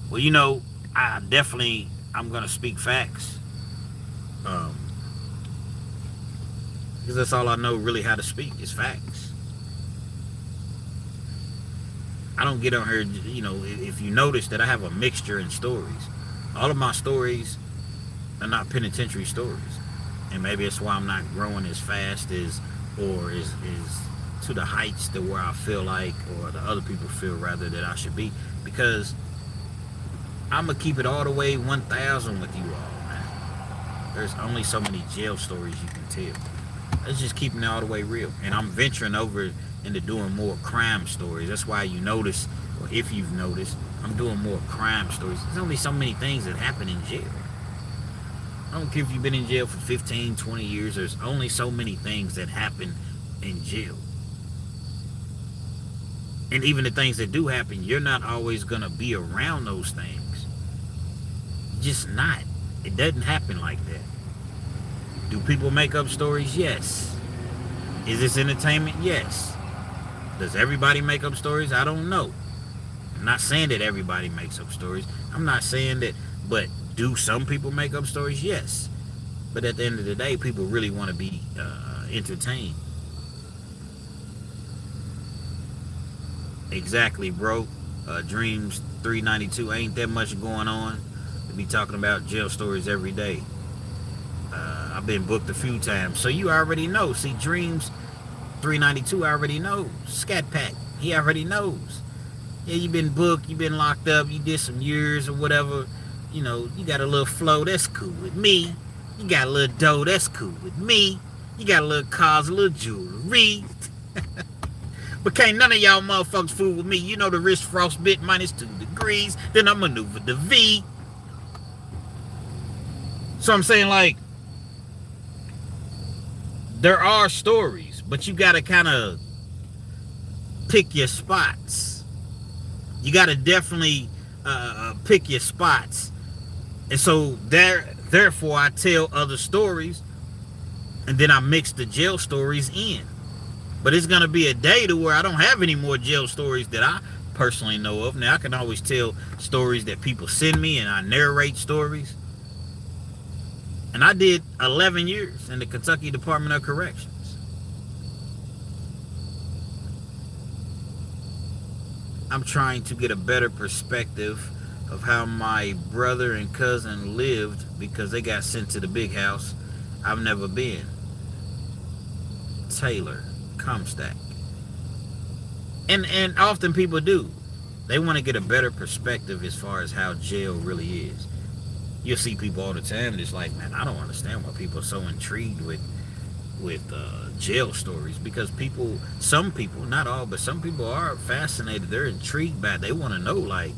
Well, you know, I definitely I'm gonna speak facts. Um, because that's all I know really how to speak is facts. I don't get on here, you know, if you notice that I have a mixture in stories. All of my stories are not penitentiary stories. And maybe it's why I'm not growing as fast as, or is to the heights that where I feel like, or the other people feel rather, that I should be. Because I'm going to keep it all the way 1,000 with you all, man. There's only so many jail stories you can tell. Let's just keep it all the way real. And I'm venturing over into doing more crime stories. That's why you notice, or if you've noticed, I'm doing more crime stories. There's only so many things that happen in jail. I don't care if you've been in jail for 15, 20 years. There's only so many things that happen in jail. And even the things that do happen, you're not always going to be around those things. Just not. It doesn't happen like that. Do people make up stories? Yes. Is this entertainment? Yes. Does everybody make up stories? I don't know. I'm not saying that everybody makes up stories. I'm not saying that, but do some people make up stories? Yes. But at the end of the day, people really want to be entertained. Exactly, bro. Dreams 392. Ain't that much going on to be talking about jail stories every day. I've been booked a few times, so you already know. See, Dreams 392 already knows. Scat Pack, he already knows. Yeah, you been booked, you been locked up, you did some years or whatever. You know, you got a little flow, that's cool with me. You got a little dough, that's cool with me. You got a little cars, a little jewelry. But can't none of y'all motherfuckers fool with me. You know the wrist frostbit minus 2 degrees. Then I maneuver the V. So I'm saying, like, there are stories, but you got to kind of pick your spots. You got to definitely pick your spots. And so therefore I tell other stories, and then I mix the jail stories in. But it's going to be a day to where I don't have any more jail stories that I personally know of. Now, I can always tell stories that people send me, and I narrate stories. And I did 11 years in the Kentucky Department of Corrections. I'm trying to get a better perspective of how my brother and cousin lived because they got sent to the big house I've never been. Taylor, Comstack. And often people do. They want to get a better perspective as far as how jail really is. You'll see people all the time that's like, man, I don't understand why people are so intrigued with jail stories, because some people, not all, but some people are fascinated. They're intrigued by it. They want to know, like,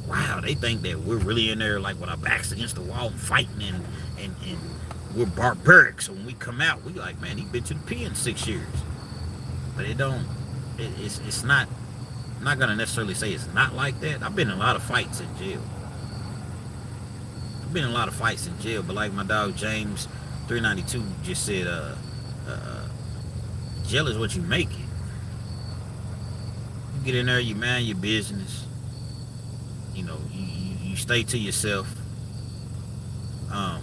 wow, they think that we're really in there like with our backs against the wall and fighting and we're barbaric. So when we come out, we like, man, he been to the pen 6 years. But it's not, I'm not gonna necessarily say it's not like that. I've been in a lot of fights in jail. Been in a lot of fights in jail, but like my dog James 392 just said, jail is what you make it. You get in there, you mind your business. You know, you stay to yourself. 9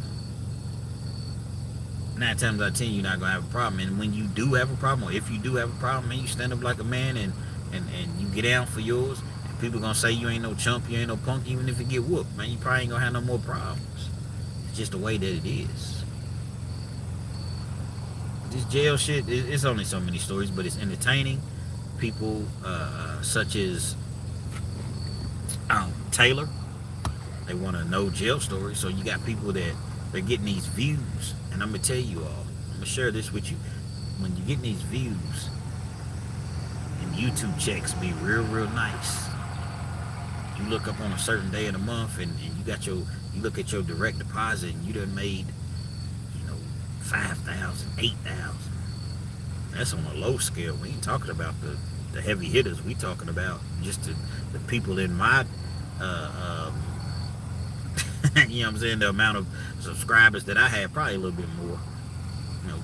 times out of 10, you're not gonna have a problem. And when you do have a problem, or if you do have a problem, man, you stand up like a man and you get down for yours. People gonna say you ain't no chump, you ain't no punk, even if you get whooped, man. You probably ain't gonna have no more problems. It's just the way that it is. This jail shit, it's only so many stories, but it's entertaining. People such as Taylor, they want to know jail stories. So you got people that they're getting these views, and I'm gonna tell you all, I'm gonna share this with you. When you're getting these views, and YouTube checks be real nice. You look up on a certain day of the month, and you look at your direct deposit, and you done made, 5,000, 8,000. That's on a low scale. We ain't talking about the heavy hitters. We talking about just the people in my, you know what I'm saying, the amount of subscribers that I have, probably a little bit more,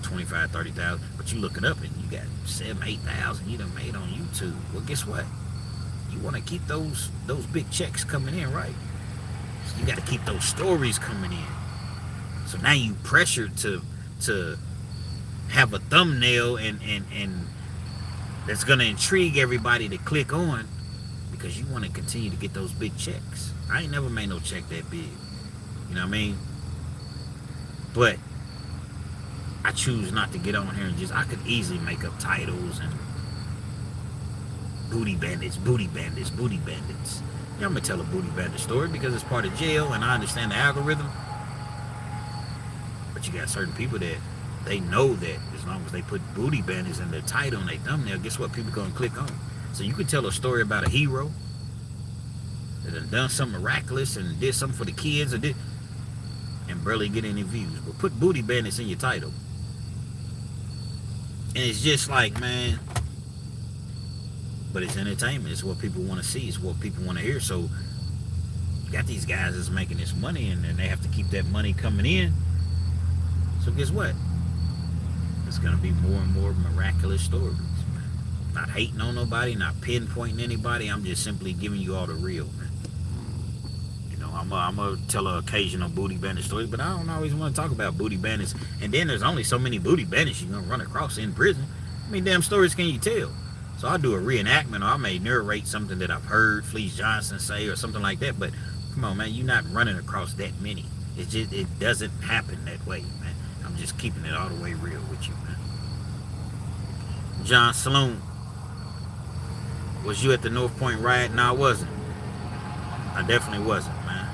25, 30,000. But you looking up and you got 7,000, 8,000 you done made on YouTube. Well, guess what? You want to keep those big checks coming in, right? You got to keep those stories coming in. So now you pressured to have a thumbnail and that's gonna intrigue everybody to click on because you want to continue to get those big checks. I ain't never made no check that big. You know what I mean? But I choose not to get on here and just, I could easily make up titles and booty bandits, booty bandits, booty bandits. Yeah, I'm gonna tell a booty bandit story because it's part of jail and I understand the algorithm. But you got certain people that they know that as long as they put booty bandits in their title and their thumbnail, guess what? People gonna click on. So you could tell a story about a hero that done something miraculous and did something for the kids and barely get any views. But put booty bandits in your title. And it's just like, man, but it's entertainment. It's what people want to see. It's what people want to hear. So you got these guys that's making this money and they have to keep that money coming in. So guess what? It's going to be more and more miraculous stories. Not hating on nobody, not pinpointing anybody. I'm just simply giving you all the real, man. You know, I'm going to tell an occasional booty bandit story, but I don't always want to talk about booty bandits. And then there's only so many booty bandits you're going to run across in prison. How many damn stories can you tell? So I'll do a reenactment or I may narrate something that I've heard Fleece Johnson say or something like that. But come on, man, you're not running across that many. It's just, it doesn't happen that way, man. I'm just keeping it all the way real with you, man. John Saloon. Was you at the North Point riot? No, I wasn't. I definitely wasn't, man.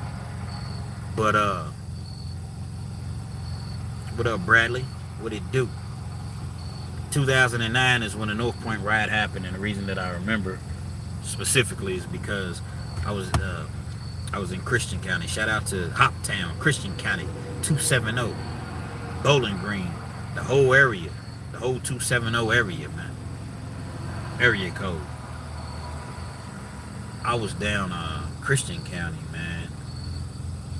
But, what up, Bradley? What it do? 2009 is when the North Point riot happened, and the reason that I remember specifically is because I was in Christian County. Shout out to Hoptown, Christian County, 270, Bowling Green, the whole area, the whole 270 area, man. Area code. I was down Christian County, man,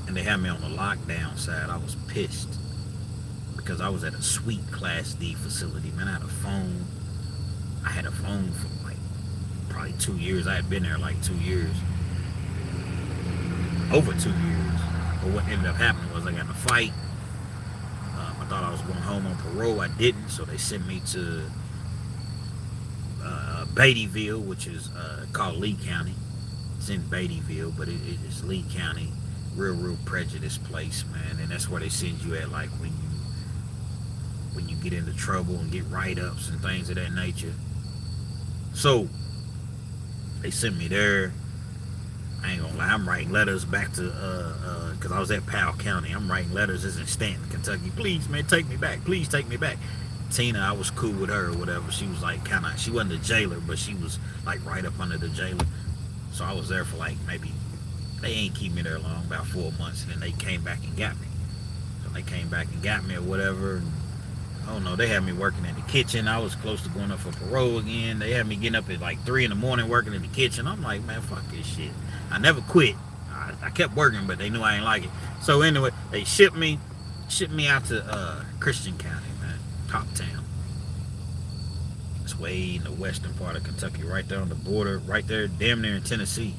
and they had me on the lockdown side. I was pissed because I was at a sweet Class D facility, man. I had a phone for like probably 2 years. I had been there like 2 years, over 2 years. But what ended up happening was I got in a fight. I thought I was going home on parole. I didn't, so they sent me to Beattyville, which is called Lee County. It's in Beattyville, but it's Lee County. Real prejudiced place, man. And that's where they send you at, like when you get into trouble and get write-ups and things of that nature. So they sent me there. I ain't gonna lie, I'm writing letters back to because I was at Powell County. I'm writing letters. It's in Stanton, Kentucky. Please, man, take me back. Please take me back. Tina, I was cool with her or whatever. She was like she wasn't a jailer, but she was like right up under the jailer. So I was there for like maybe, they ain't keep me there long, about 4 months, and then they came back and got me. So they came back and got me or whatever. And, I don't know, they had me working in the kitchen. I was close to going up for parole again. They had me getting up at like 3 in the morning working in the kitchen. I'm like, man, fuck this shit. I never quit. I kept working, but they knew I ain't like it. So anyway, they shipped me out to Christian County, man, Hoptown. It's way in the western part of Kentucky, right there on the border, right there, damn near in Tennessee.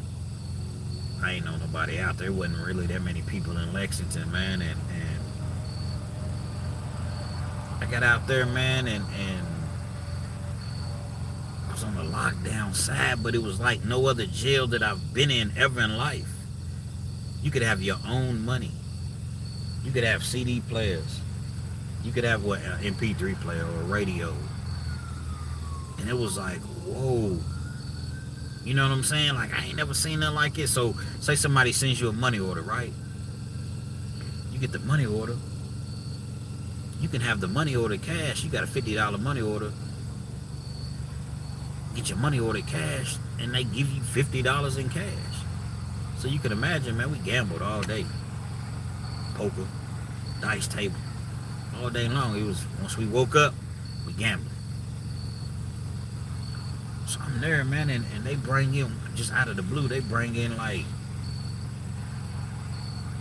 I ain't know nobody out there. Wasn't really that many people in Lexington, man, and I got out there, man, and I was on the lockdown side, but it was like no other jail that I've been in ever in life. You could have your own money. You could have CD players. You could have an MP3 player or a radio. And it was like, whoa. You know what I'm saying? Like, I ain't never seen nothing like it. So, say somebody sends you a money order, right? You get the money order. You can have the money order cash. You got a $50 money order. Get your money order cash, and they give you $50 in cash. So you can imagine, man, we gambled all day. Poker, dice table, all day long. It was, once we woke up, we gambled. So I'm there, man, and they bring in, just out of the blue, they bring in like,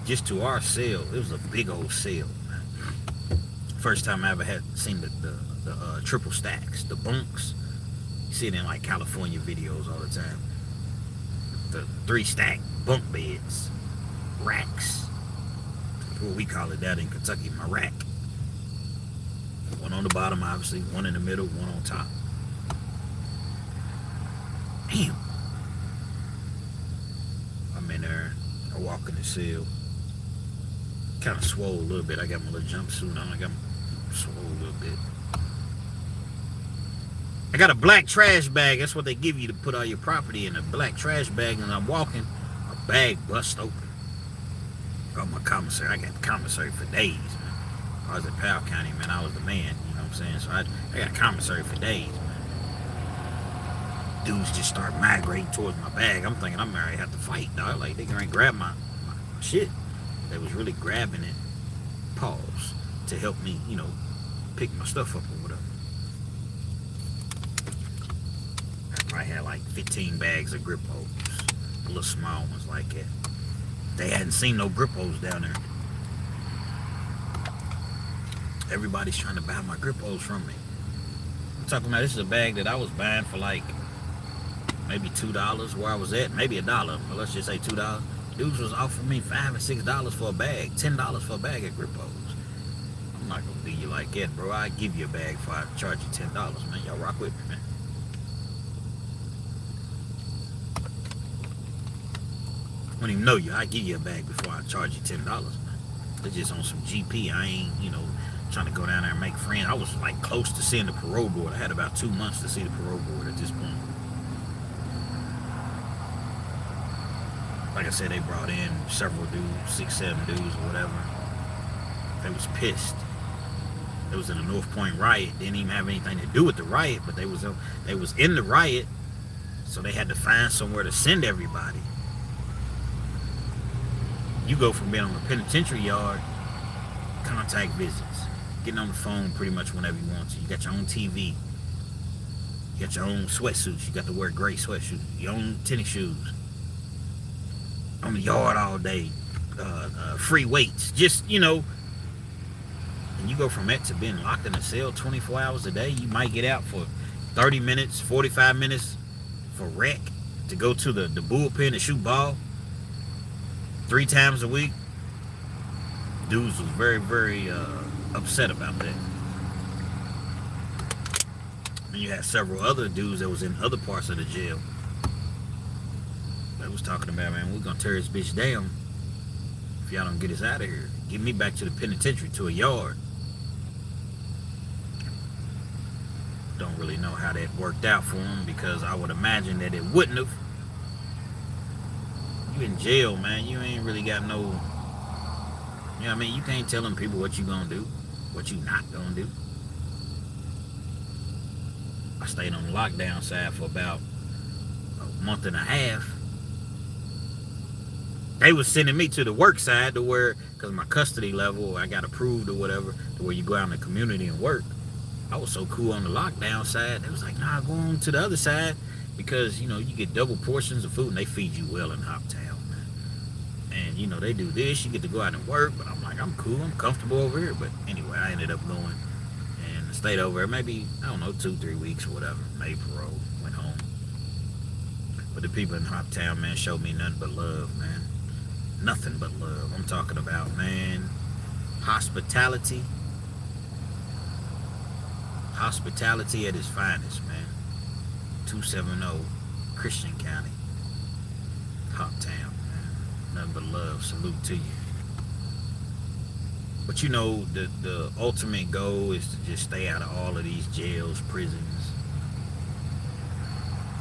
just to our cell, it was a big old cell, man. First time I ever had seen the triple stacks, the bunks. You see it in like California videos all the time. The 3-stack bunk beds. racks. What we call it that in Kentucky, my rack. One on the bottom, obviously, one in the middle, one on top. Damn. I'm in there. I walk in the cell. Kind of swole a little bit. I got my little jumpsuit on. I got swole a little bit. I got a black trash bag. That's what they give you to put all your property in, a black trash bag. And I'm walking, a bag bust open. Got my commissary. I got commissary for days, man. I was in Powell County, man. I was the man, you know what I'm saying? So I got commissary for days, man. Dudes just start migrating towards my bag. I'm thinking I'm gonna have to fight, dog. Like, they gonna grab my shit. They was really grabbing it, pause, to help me, you know, pick my stuff up or whatever. I had like 15 bags of grip holes, little small ones like that. They hadn't seen no grip holes down there. Everybody's trying to buy my grip holes from me. I'm talking about, this is a bag that I was buying for like maybe $2 where I was at, maybe $1, but let's just say $2. Dudes was offering me $5 and $6 for a bag, $10 for a bag of grip holes. I'm not gonna do you like that, bro. I give you a bag before I charge you $10, man. Y'all rock with me, man. I don't even know you. I give you a bag before I charge you $10, man. It's just on some GP. I ain't, you know, trying to go down there and make friends. I was like close to seeing the parole board. I had about 2 months to see the parole board at this point. Like I said, they brought in several dudes, 6, 7 dudes or whatever. They was pissed. It was in the North Point riot. Didn't even have anything to do with the riot, but they was in the riot, so they had to find somewhere to send everybody. You go from being on the penitentiary yard, contact visits, getting on the phone pretty much whenever you want to. You got your own TV. You got your own sweatsuits. You got to wear gray sweatsuits. Your own tennis shoes. On the yard all day. Free weights. Just, you know. And you go from that to being locked in a cell 24 hours a day. You might get out for 30 minutes, 45 minutes for rec, to go to the bullpen and shoot ball 3 times a week. Dudes was very, very upset about that. And you had several other dudes that was in other parts of the jail that was talking about, man, we're gonna tear this bitch down if y'all don't get us out of here. Get me back to the penitentiary, to a yard. Don't really know how that worked out for them, because I would imagine that it wouldn't have. You in jail, man. You ain't really got no, you know what I mean? You can't tell them people what you gonna do, what you not gonna do. I stayed on the lockdown side for about a month and a half. They was sending me to the work side to where, because my custody level, I got approved or whatever, to where you go out in the community and work. I was so cool on the lockdown side. They was like, nah, go on to the other side, because, you know, you get double portions of food and they feed you well in Hoptown, man. And, you know, they do this, you get to go out and work, but I'm like, I'm cool, I'm comfortable over here. But anyway, I ended up going and stayed over there maybe, I don't know, 2-3 weeks or whatever, made parole, went home. But the people in Hoptown, man, showed me nothing but love, man. Nothing but love. I'm talking about, man, hospitality. Hospitality at its finest, man. 270 Christian County, Hoptown, man. Nothing but love. Salute to you. But you know, the ultimate goal is to just stay out of all of these jails, prisons.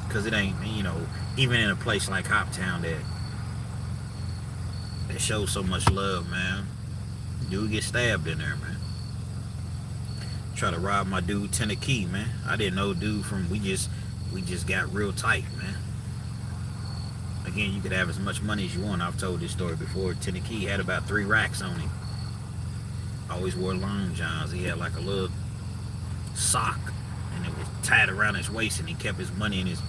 Because it ain't, you know, even in a place like Hoptown that shows so much love, man. Dude get stabbed in there, man. Try to rob my dude Tennessee, man. I didn't know dude from, we just got real tight, man. Again, you could have as much money as you want. I've told this story before. Tennessee had about 3 racks on him. Always wore long johns. He had like a little sock, and it was tied around his waist, and he kept his money in his.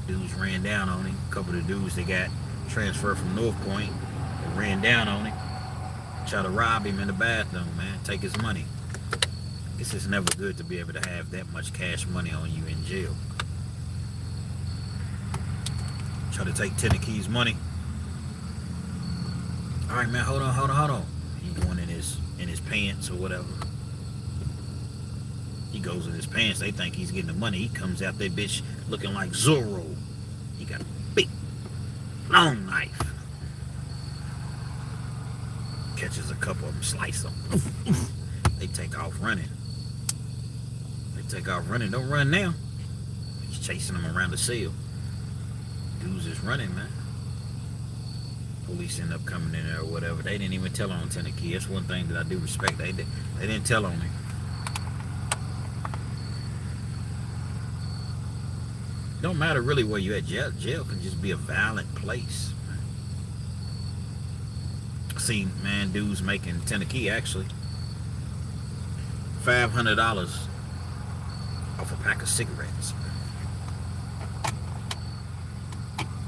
Dudes ran down on him. A couple of the dudes that got transferred from North Point, they ran down on him. Try to rob him in the bathroom, man. Take his money. It's just never good to be able to have that much cash money on you in jail. Try to take Tennessee's money. All right, man, hold on. He going in his pants or whatever. He goes in his pants. They think he's getting the money. He comes out that bitch looking like Zorro. He got a big, long knife. Catches a couple of them, slice them. They take off running. Don't run now. He's chasing them around the cell. Dudes is running, man. Police end up coming in there or whatever. They didn't even tell on Lieutenant Key. That's one thing that I do respect. They didn't tell on him. Don't matter really where you at. Jail can just be a violent place. I seen, man, dudes making Lieutenant Key actually $500 off a pack of cigarettes.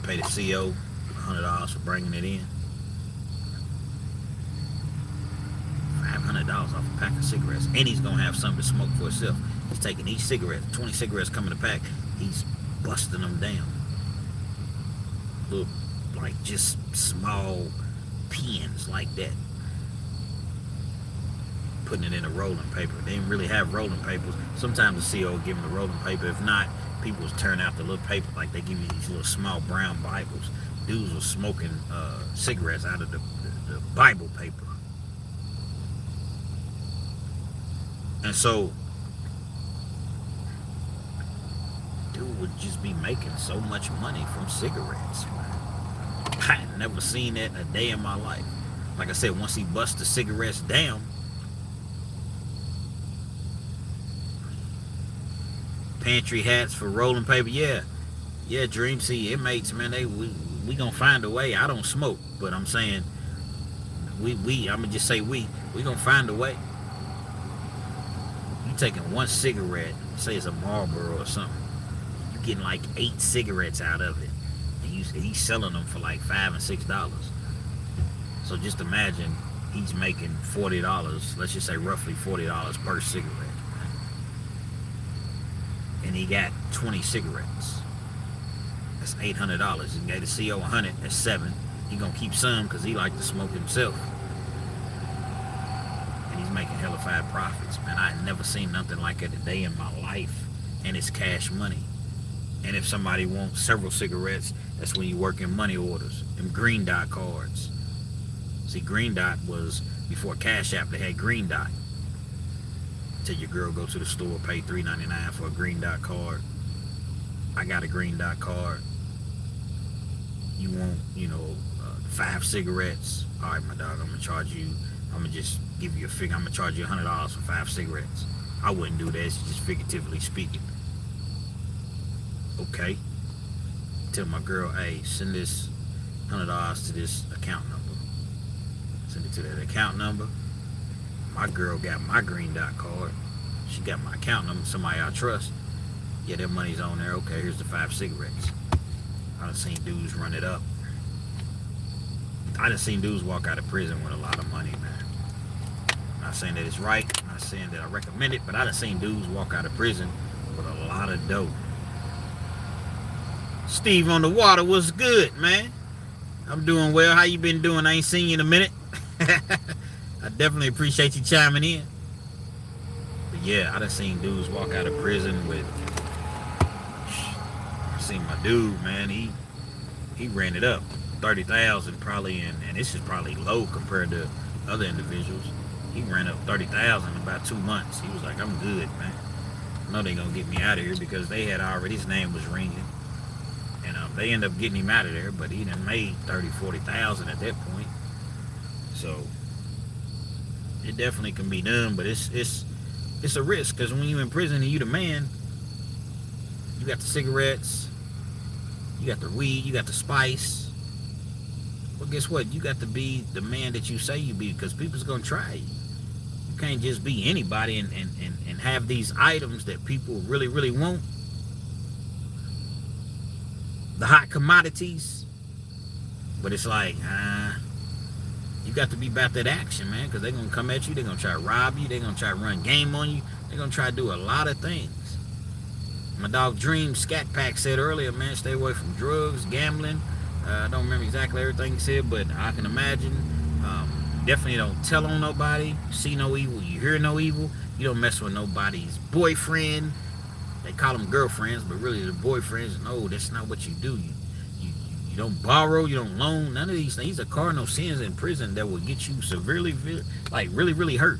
Pay the CO $100 for bringing it in. $500 off a pack of cigarettes, and he's gonna have something to smoke for himself. He's taking each cigarette, 20 cigarettes come in a pack. He's busting them down. Look, like just small pins like that. Putting it in a rolling paper. They didn't really have rolling papers. Sometimes the CO will give them the rolling paper. If not, people will turn out the little paper, like they give you these little small brown Bibles. Dudes were smoking cigarettes out of the Bible paper. And so, dude would just be making so much money from cigarettes, man. I had never seen that a day in my life. Like I said, once he bust the cigarettes down, pantry hats for rolling paper, yeah, Dream. See, inmates, man, we gonna find a way. I don't smoke, but I'm saying I'm gonna just say we gonna find a way. You taking one cigarette, say it's a Marlboro or something, you getting like 8 cigarettes out of it, and he's selling them for like $5 and $6. So just imagine he's making $40. Let's just say roughly $40 per cigarette. And he got 20 cigarettes. That's $800. He gave the CO 100. That's 7. He gonna keep some because he like to smoke himself. And he's making hella fat profits, man. I had never seen nothing like it a day in my life. And it's cash money. And if somebody wants several cigarettes, that's when you work in money orders. Them green dot cards. See, green dot was before Cash App. They had green dot. Tell your girl go to the store, pay $3.99 for a green dot card. I got a green dot card. You want, 5 cigarettes? All right, my dog, I'm gonna charge you. I'm gonna just give you a figure. I'm gonna charge you $100 for 5 cigarettes. I wouldn't do that. It's just figuratively speaking. Okay. Tell my girl, hey, send this $100 to this account number. Send it to that account number. My girl got my green dot card. She got my account number, somebody I trust. Yeah, their money's on there. Okay, here's the 5 cigarettes. I done seen dudes run it up. I done seen dudes walk out of prison with a lot of money, man. Not saying that it's right, not saying that I recommend it, but I done seen dudes walk out of prison with a lot of dough. Steve on the water, what's good, man? I'm doing well. How you been doing? I ain't seen you in a minute. I definitely appreciate you chiming in. But yeah, I done seen dudes walk out of prison with... I seen my dude, man, he ran it up. 30,000 probably, and this is probably low compared to other individuals. He ran up 30,000 in about 2 months. He was like, I'm good, man. I know they gonna get me out of here because they had already, his name was ringing. And they ended up getting him out of there, but he done made 30, 40,000 at that point. So it definitely can be done, but it's a risk because when you're in prison and you the man, you got the cigarettes, you got the weed, you got the spice. Well, guess what? You got to be the man that you say you be because people's gonna try you. You can't just be anybody and have these items that people really, really want. The hot commodities. But it's like, you got to be about that action, man, because they're going to come at you. They're going to try to rob you. They're going to try to run game on you. They're going to try to do a lot of things. My dog Dream Scat Pack said earlier, man, stay away from drugs, gambling. I don't remember exactly everything he said, but I can imagine Definitely don't tell on nobody. See no evil, you hear no evil. You don't mess with nobody's boyfriend. They call them girlfriends, but really the boyfriends. No, that's not what you do. You don't borrow, you don't loan. None of these things are cardinal sins in prison that will get you severely, like really hurt.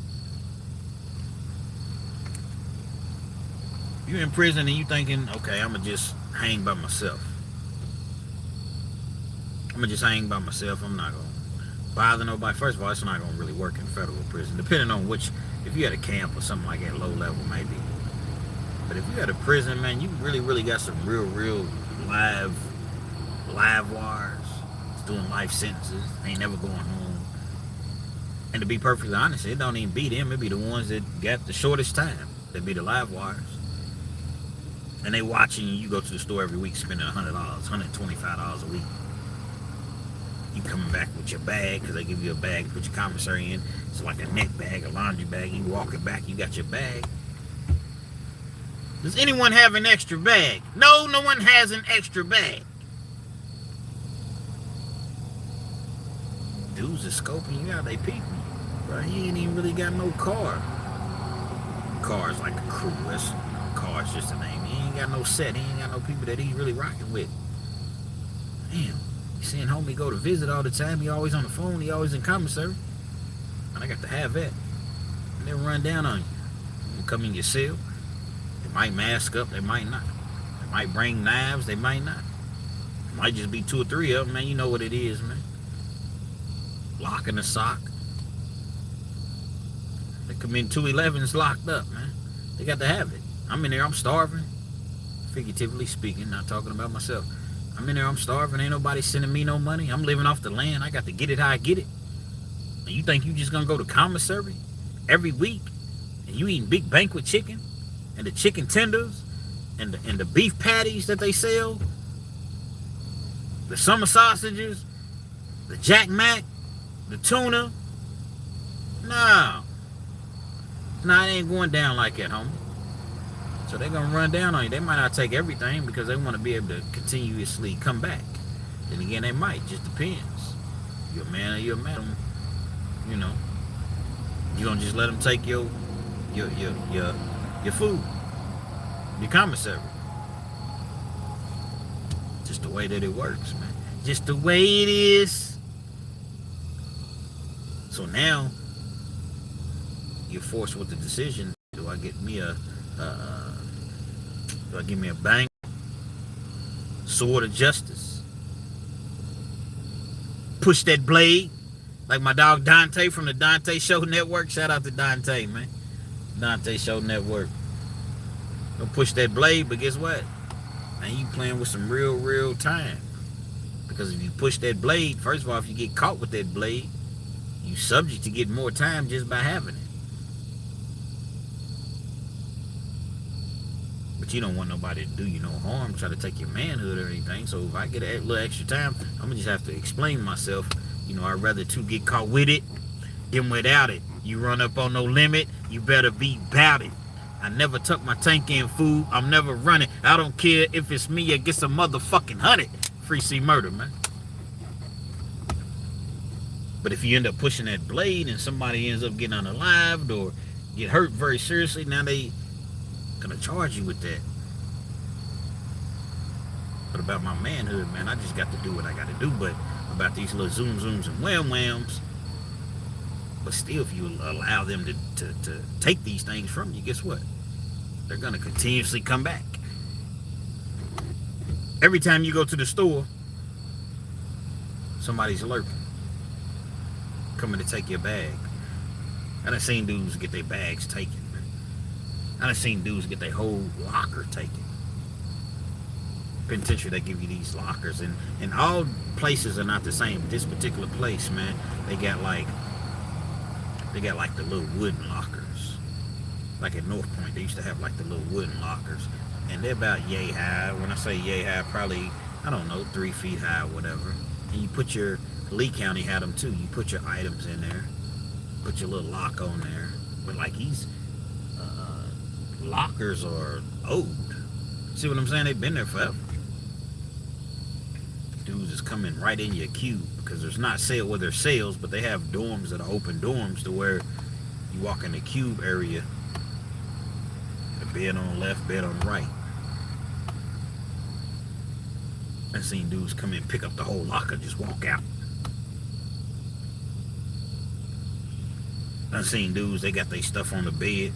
You're in prison and you thinking, okay, I'm gonna just hang by myself. I'm not gonna bother nobody. First of all, it's not gonna really work in federal prison, depending on which. If you had a camp or something like that, low level maybe. But if you had a prison, man, you really got some real live wires. It's doing life sentences. Ain't never going home. And to be perfectly honest, it don't even be them. It be the ones that got the shortest time. They be the live wires. And they watching you go to the store every week spending $100, $125 a week. You coming back with your bag because they give you a bag to put your commissary in. It's like a neck bag, a laundry bag. You walk it back, you got your bag. Does anyone have an extra bag? No, no one has an extra bag. Dudes are scoping you out, they peeping you. Right? He ain't even really got no car. Car's like a crew. Car's just a name. He ain't got no set. He ain't got no people that he's really rocking with. Damn. Seeing homie go to visit all the time. He always on the phone. He always in commissary. And I got to have that. And they'll run down on you. They'll come in your cell. They might mask up. They might not. They might bring knives. They might not. It might just be 2 or 3 of them, man. You know what it is, man. Lock in the sock. They come in 211s locked up, man. They got to have it. I'm in there. I'm starving. Figuratively speaking. Not talking about myself. I'm in there, I'm starving, ain't nobody sending me no money. I'm living off the land. I got to get it how I get it. And you think you just gonna go to commissary every week and you eating big banquet chicken and the chicken tenders and the beef patties that they sell, the summer sausages, the Jack Mac, the tuna? No, it ain't going down like that, homie. So they're going to run down on you. They might not take everything because they want to be able to continuously come back. Then again, they might. Just depends. You're a man or you're a madam. You know. You're going to just let them take your food. Your commissary. Just the way that it works, man. Just the way it is. So now, you're forced with the decision. Do I get me do I give me a bang? Sword of justice. Push that blade. Like my dog Dante from the Dante Show Network. Shout out to Dante, man. Dante Show Network. Don't push that blade, but guess what? Man, you playing with some real time. Because if you push that blade, first of all, if you get caught with that blade, you subject to get more time just by having it. But you don't want nobody to do you no harm, try to take your manhood or anything. So if I get a little extra time, I'm gonna just have to explain myself. You know, I'd rather to get caught with it than without it. You run up on no limit, you better be bout it. I never tuck my tank in, fool. I'm never running. I don't care if it's me or get some motherfucking 100. Free C murder, man. But if you end up pushing that blade and somebody ends up getting unalived or get hurt very seriously, now they gonna charge you with that. But about my manhood, man, I just got to do what I got to do. But about these little zooms and whams, but still, if you allow them to take these things from you, guess what? They're gonna continuously come back. Every time you go to the store, somebody's lurking, coming to take your bag. I done seen dudes get their bags taken. I done seen dudes get their whole locker taken. Penitentiary, they give you these lockers, and all places are not the same. This particular place, man, they got like the little wooden lockers. Like at North Point, they used to have like the little wooden lockers, and they're about yay high. When I say yay high, probably, I don't know, 3 feet high or whatever. And you put your, Lee County had them too. You put your items in there, put your little lock on there. But like these lockers are old. See what I'm saying? They've been there forever. Dudes is coming right in your cube because there's not there's cells, but they have dorms that are open dorms to where you walk in the cube area, the bed on the left, bed on the right. I've seen dudes come in, pick up the whole locker, just walk out. I've seen dudes, they got their stuff on the bed.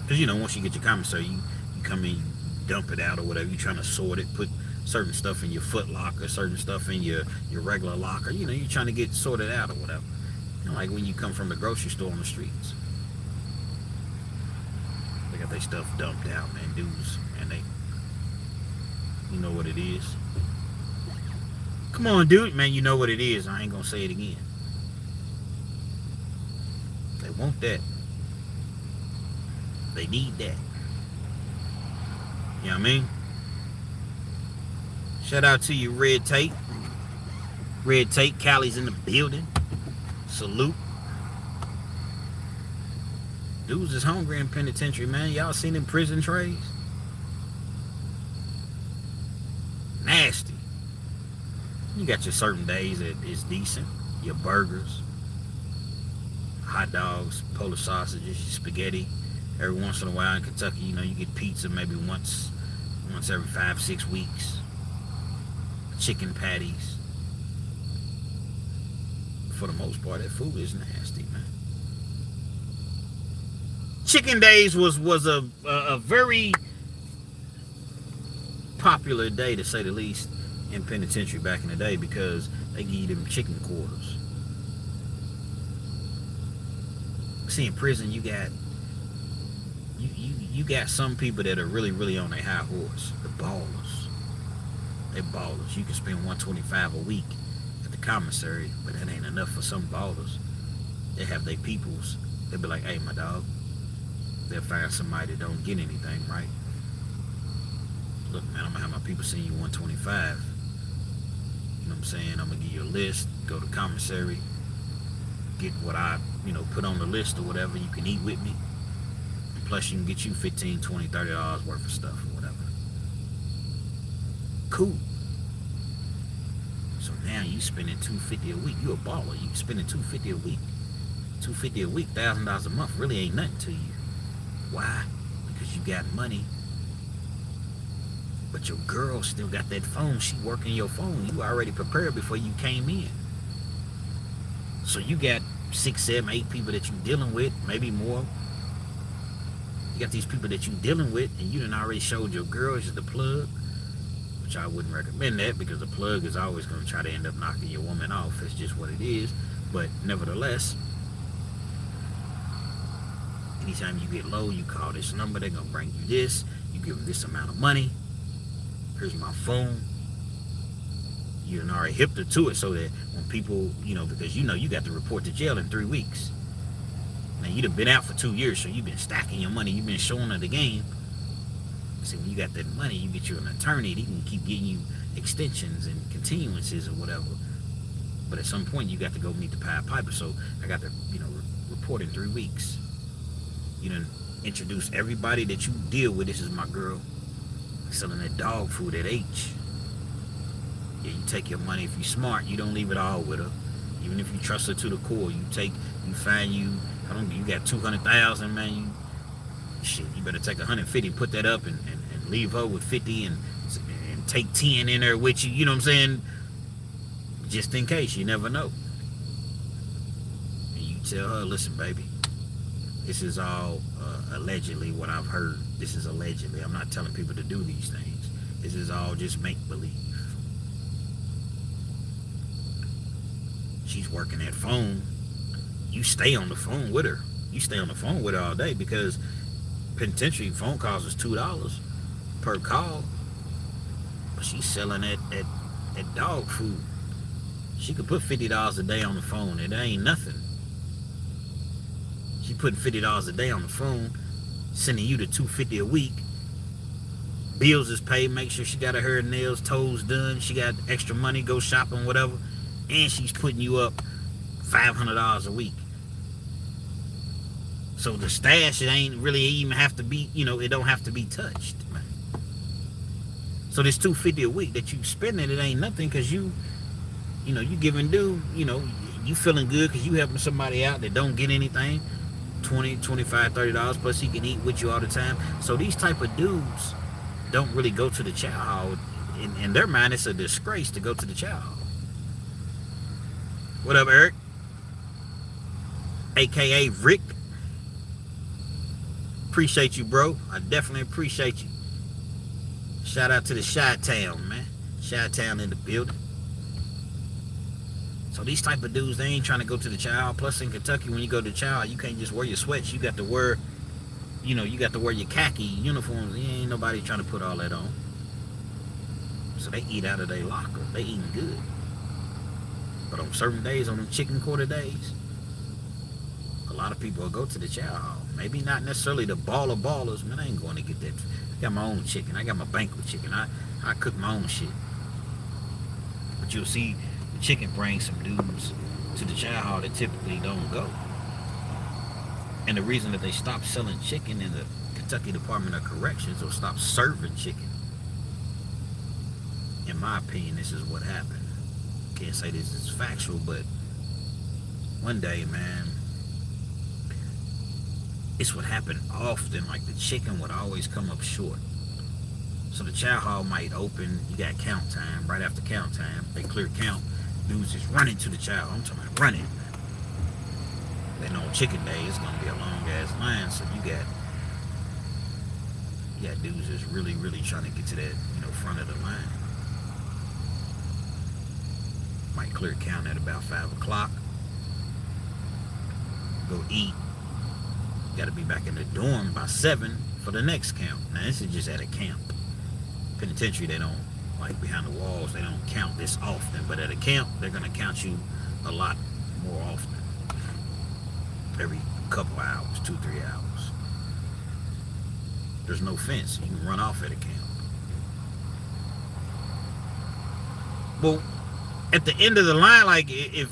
Because, you know, once you get your commissary, you come in, you dump it out or whatever. You're trying to sort it, put certain stuff in your foot locker, certain stuff in your regular locker. You know, you're trying to get sorted out or whatever. You know, like when you come from the grocery store on the streets. They got their stuff dumped out, man. Dudes, and you know what it is. Come on, dude. Man, you know what it is. I ain't gonna say it again. They want that. They need that. You know what I mean? Shout out to you, Red Tape. Red Tape, Cali's in the building. Salute. Dudes is hungry in penitentiary, man. Y'all seen them prison trays? Nasty. You got your certain days that is decent. Your burgers, hot dogs, Polish sausages, your spaghetti. Every once in a while in Kentucky, you know, you get pizza maybe once every 5-6 weeks. Chicken patties. For the most part, that food is nasty, man. Chicken days was a very popular day, to say the least, in penitentiary back in the day, because they give you them chicken quarters. See, in prison, you got some people that are really, really on their high horse. The ballers. They ballers. You can spend $125 a week at the commissary, but that ain't enough for some ballers. They have their peoples. They'll be like, hey, my dog. They'll find somebody that don't get anything, right? Look, man, I'm gonna have my people send you $125. You know what I'm saying? I'm gonna give you a list. Go to commissary. Get what I, put on the list or whatever. You can eat with me. Plus, you can get you $15, $20, $30 worth of stuff or whatever. Cool. So now you spending $250 a week. You a baller. You spending $250 a week. $250 a week, $1,000 a month really ain't nothing to you. Why? Because you got money. But your girl still got that phone. She working your phone. You already prepared before you came in. So you got 6, 7, 8 people that you dealing with, maybe more. You got these people that you dealing with, and you done already showed your girl is the plug, which I wouldn't recommend that, because the plug is always going to try to end up knocking your woman off. It's just what it is. But nevertheless, anytime you get low, you call this number. They're going to bring you this. You give them this amount of money. Here's my phone. You done already hipped her to it, so that when people, because you got to report to jail in 3 weeks. Now, you done been out for 2 years, so you've been stacking your money. You've been showing her the game. See, when you got that money, you get you an attorney. He can keep getting you extensions and continuances or whatever. But at some point, you got to go meet the Pied Piper. So I got to, report in 3 weeks. You done introduce everybody that you deal with. This is my girl selling that dog food at H. Yeah, you take your money. If you're smart, you don't leave it all with her. Even if you trust her to the core, you got 200,000, man. You better take 150, put that up, and leave her with 50, and take 10 in there with you. You know what I'm saying? Just in case, you never know. And you tell her, listen, baby, this is all allegedly what I've heard. This is allegedly. I'm not telling people to do these things. This is all just make-believe. She's working that phone. You stay on the phone with her. You stay on the phone with her all day, because penitentiary phone calls is $2 per call. But she's selling that dog food. She could put $50 a day on the phone. It ain't nothing. She putting $50 a day on the phone, sending you the $250 a week. Bills is paid. Make sure she got her hair, nails, toes done. She got extra money, go shopping, whatever. And she's putting you up $500 a week. So the stash, it ain't really even have to be, it don't have to be touched, man. So this $250 a week that you spending, it ain't nothing, because you know, you giving due, you know, you feeling good because you helping somebody out that don't get anything. $20, $25, $30, plus he can eat with you all the time. So these type of dudes don't really go to the chow hall. In their mind, it's a disgrace to go to the chow hall. What up, Eric? AKA Rick. Appreciate you, bro. I definitely appreciate you. Shout out to the Chi-Town, man. Chi-Town in the building. So these type of dudes, they ain't trying to go to the chow hall. Plus in Kentucky, when you go to the chow hall, you can't just wear your sweats. You got to wear, you know, you got to wear your khaki uniforms. Ain't nobody trying to put all that on. So they eat out of their locker. They eating good. But on certain days, on them chicken quarter days, a lot of people will go to the chow hall. Maybe not necessarily the ballers. Man, I ain't going to get that. I got my own chicken. I got my banquet chicken. I cook my own shit. But you'll see the chicken brings some dudes to the chow hall that typically don't go. And the reason that they stopped selling chicken in the Kentucky Department of Corrections, or stopped serving chicken, in my opinion, this is what happened. Can't say this is factual, but one day, man, it's what happened often. Like the chicken would always come up short. So the chow hall might open, you got count time. Right after count time, they clear count. Dudes just running to the chow hall. I'm talking about running. Then on chicken day, it's gonna be a long ass line. So you got dudes that's really trying to get to that, you know, front of the line. Might clear count at about 5 o'clock. Go eat. Got to be back in the dorm by 7 for the next count. Now this is just at a camp. Penitentiary, they don't, like behind the walls, they don't count this often. But at a camp, they're gonna count you a lot more often. Every couple hours, 2-3 hours. There's no fence. You can run off at a camp. Well, at the end of the line, like if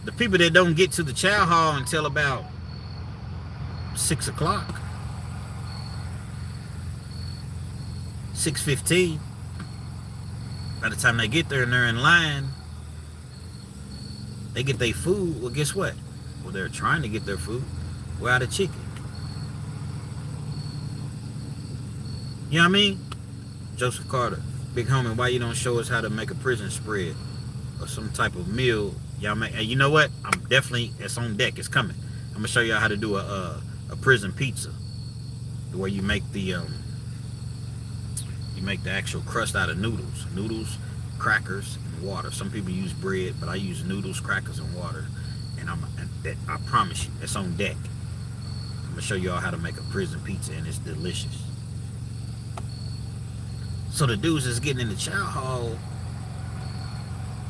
the people that don't get to the chow hall until about 6 o'clock, 6:15, by the time they get there and they're in line, they get their food. Well, guess what? Well, they're trying to get their food. We're out of chicken. You know what I mean? Joseph Carter, big homie, why you don't show us how to make a prison spread or some type of meal? Y'all make. And you know what? I'm definitely, it's on deck. It's coming. I'm gonna show y'all how to do a prison pizza, where you make the actual crust out of noodles, crackers, and water. Some people use bread, but I use noodles, crackers, and water. And I promise you, it's on deck. I'm gonna show y'all how to make a prison pizza, and it's delicious. So the dudes that's getting in the chow hall,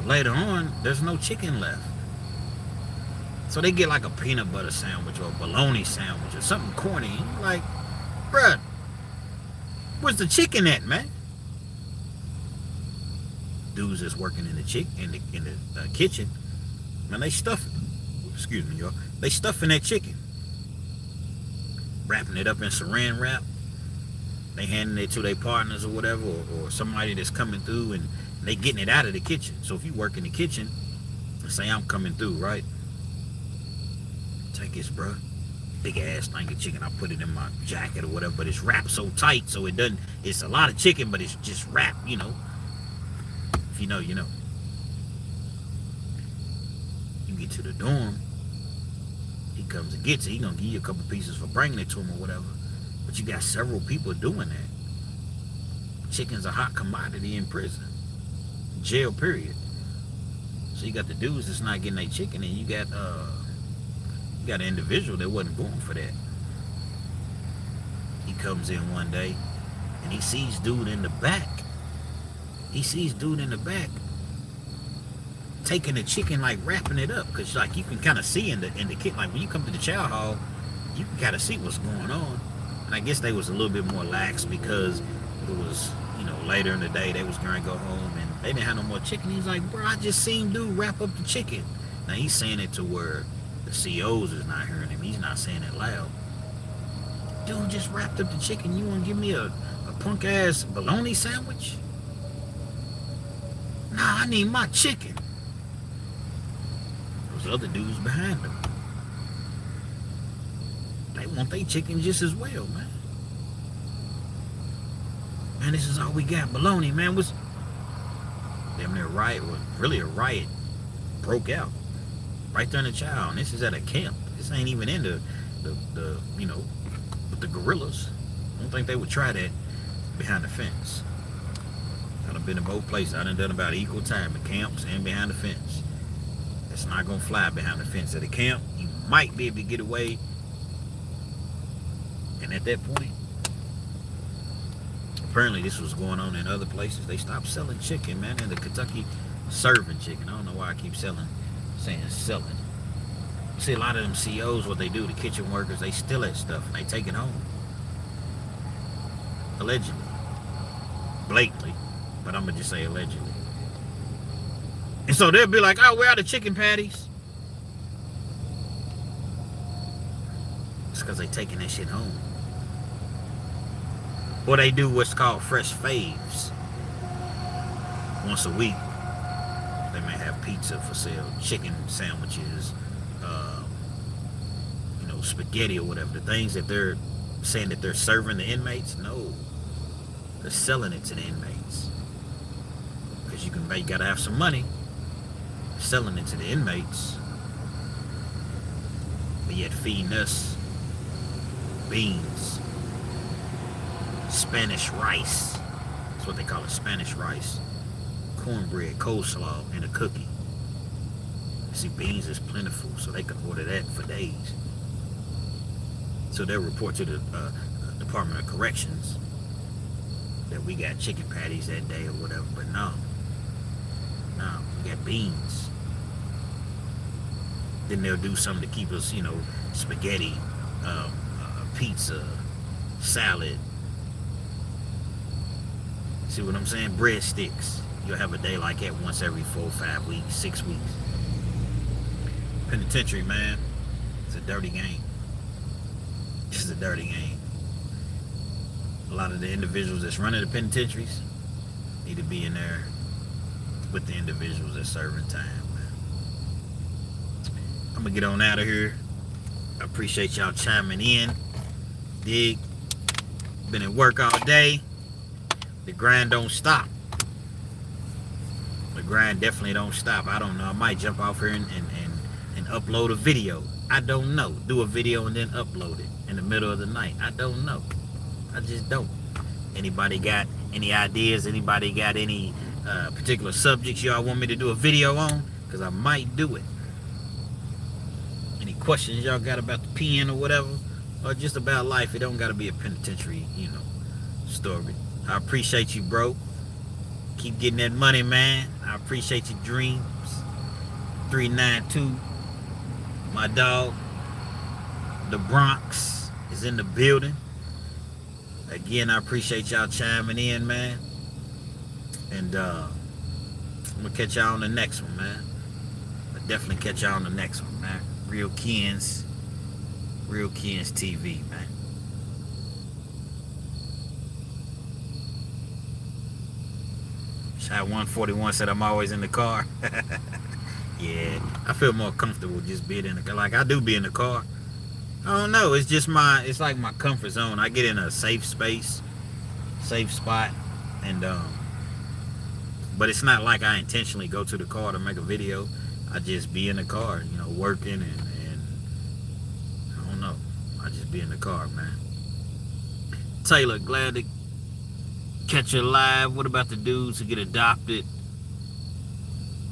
later on, there's no chicken left. So they get like a peanut butter sandwich or a bologna sandwich or something corny. Like, bruh, where's the chicken at, man? Dudes that's working in the kitchen, man, they stuffing. Excuse me, y'all. They stuffing that chicken, wrapping it up in saran wrap. They handing it to their partners or whatever, or somebody that's coming through, and they getting it out of the kitchen. So if you work in the kitchen, say I'm coming through, right? Take this, bro. Big ass thing of chicken. I put it in my jacket or whatever, but it's wrapped so tight, so it doesn't. It's a lot of chicken, but it's just wrapped, you know. If you know, you know. You get to the dorm, he comes and gets it. He gonna give you a couple pieces for bringing it to him or whatever. But you got several people doing that. Chicken's a hot commodity in prison. Jail, period. So you got the dudes that's not getting their chicken, and you got an individual that wasn't going for that. He comes in one day and he sees dude in the back. Taking the chicken, like wrapping it up, because like you can kind of see in the kitchen, like when you come to the chow hall, you can kind of see what's going on. And I guess they was a little bit more lax because it was, you know, later in the day they was going to go home and they didn't have no more chicken. He's like, bro, I just seen dude wrap up the chicken. Now he's saying it to where the COs is not hearing him. He's not saying it loud. Dude just wrapped up the chicken. You want to give me a punk ass bologna sandwich? I need my chicken. Those other dudes behind them, they want their chicken just as well, man. Man, this is all we got. Baloney, man. Was damn near riot. Was really a riot broke out right there in the child. And this is at a camp. This ain't even in the you know, with the guerrillas. I don't think they would try that behind the fence. I've been in both places. I done about equal time at camps and behind the fence. It's not gonna fly behind the fence. At a camp, you might be able to get away. And at that point, apparently this was going on in other places. They stopped selling chicken, man, in the Kentucky serving chicken. I don't know why I keep saying selling. You see a lot of them CEOs, what they do, the kitchen workers, they steal that stuff and they take it home. Allegedly. Blatantly. But I'm gonna just say allegedly. And so they'll be like, oh, where are the chicken patties? It's because they taking that shit home. Or they do what's called fresh faves. Once a week, they may have pizza for sale, chicken sandwiches, you know, spaghetti or whatever. The things that they're saying that they're serving the inmates, no. They're selling it to the inmates. Because you gotta have some money. Selling it to the inmates. But yet feeding us beans. Spanish rice. That's what they call it, Spanish rice. Cornbread, coleslaw, and a cookie. See, beans is plentiful, so they can order that for days. So they'll report to the Department of Corrections that we got chicken patties that day or whatever, but no, we got beans. Then they'll do something to keep us, you know, spaghetti, pizza, salad. See what I'm saying? Breadsticks. You'll have a day like that once every 4, 5 weeks, 6 weeks. Penitentiary, man, it's a dirty game. It's a dirty game. A lot of the individuals that's running the penitentiaries need to be in there with the individuals that's serving time, man. I'm gonna get on out of here. I appreciate y'all chiming in. Dig. Been at work all day. The grind don't stop. The grind definitely don't stop. I don't know. I might jump off here and upload a video. I don't know. Do a video and then upload it in the middle of the night. I don't know. I just don't. Anybody got any ideas? Anybody got any particular subjects y'all want me to do a video on? Because I might do it. Any questions y'all got about the pen or whatever? Or just about life? It don't got to be a penitentiary, you know, story. I appreciate you, bro. Keep getting that money, man. I appreciate your dreams. 392. My dog, the Bronx, is in the building. Again, I appreciate y'all chiming in, man. And I'm gonna catch y'all on the next one, man. I'll definitely catch y'all on the next one, man. Real Kenz TV, man. Shot 141 said I'm always in the car. Yeah, I feel more comfortable just being in the car. Like, I do be in the car. I don't know. It's just it's like my comfort zone. I get in a safe space, safe spot, and but it's not like I intentionally go to the car to make a video. I just be in the car, you know, working and I don't know. I just be in the car, man. Taylor, glad to catch you live. What about the dudes who get adopted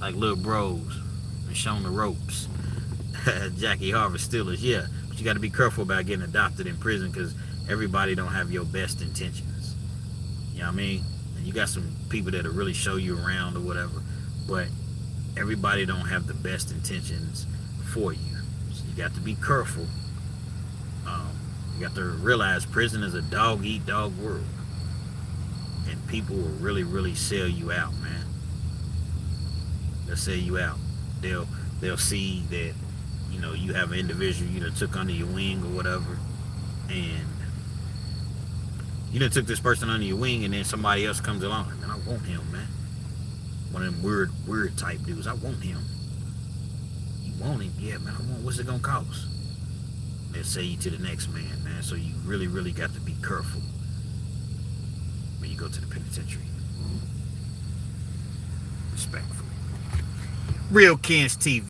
like little bros and shown the ropes? Jackie Harvest Steelers, yeah. But you got to be careful about getting adopted in prison because everybody don't have your best intentions. You know what I mean? And you got some people that'll really show you around or whatever, but everybody don't have the best intentions for you. So you got to be careful. You got to realize prison is a dog-eat-dog world. And people will really, really sell you out, man. They'll sell you out. They'll see that, you know, you have an individual you done took under your wing or whatever, and you done took this person under your wing, and then somebody else comes along, and I want him, man. One of them weird type dudes. I want him. You want him? Yeah, man, I want. What's it gonna cost? They'll say you to the next man, man. So you really got to be careful when you go to the penitentiary. Respectfully. Real Kenz TV.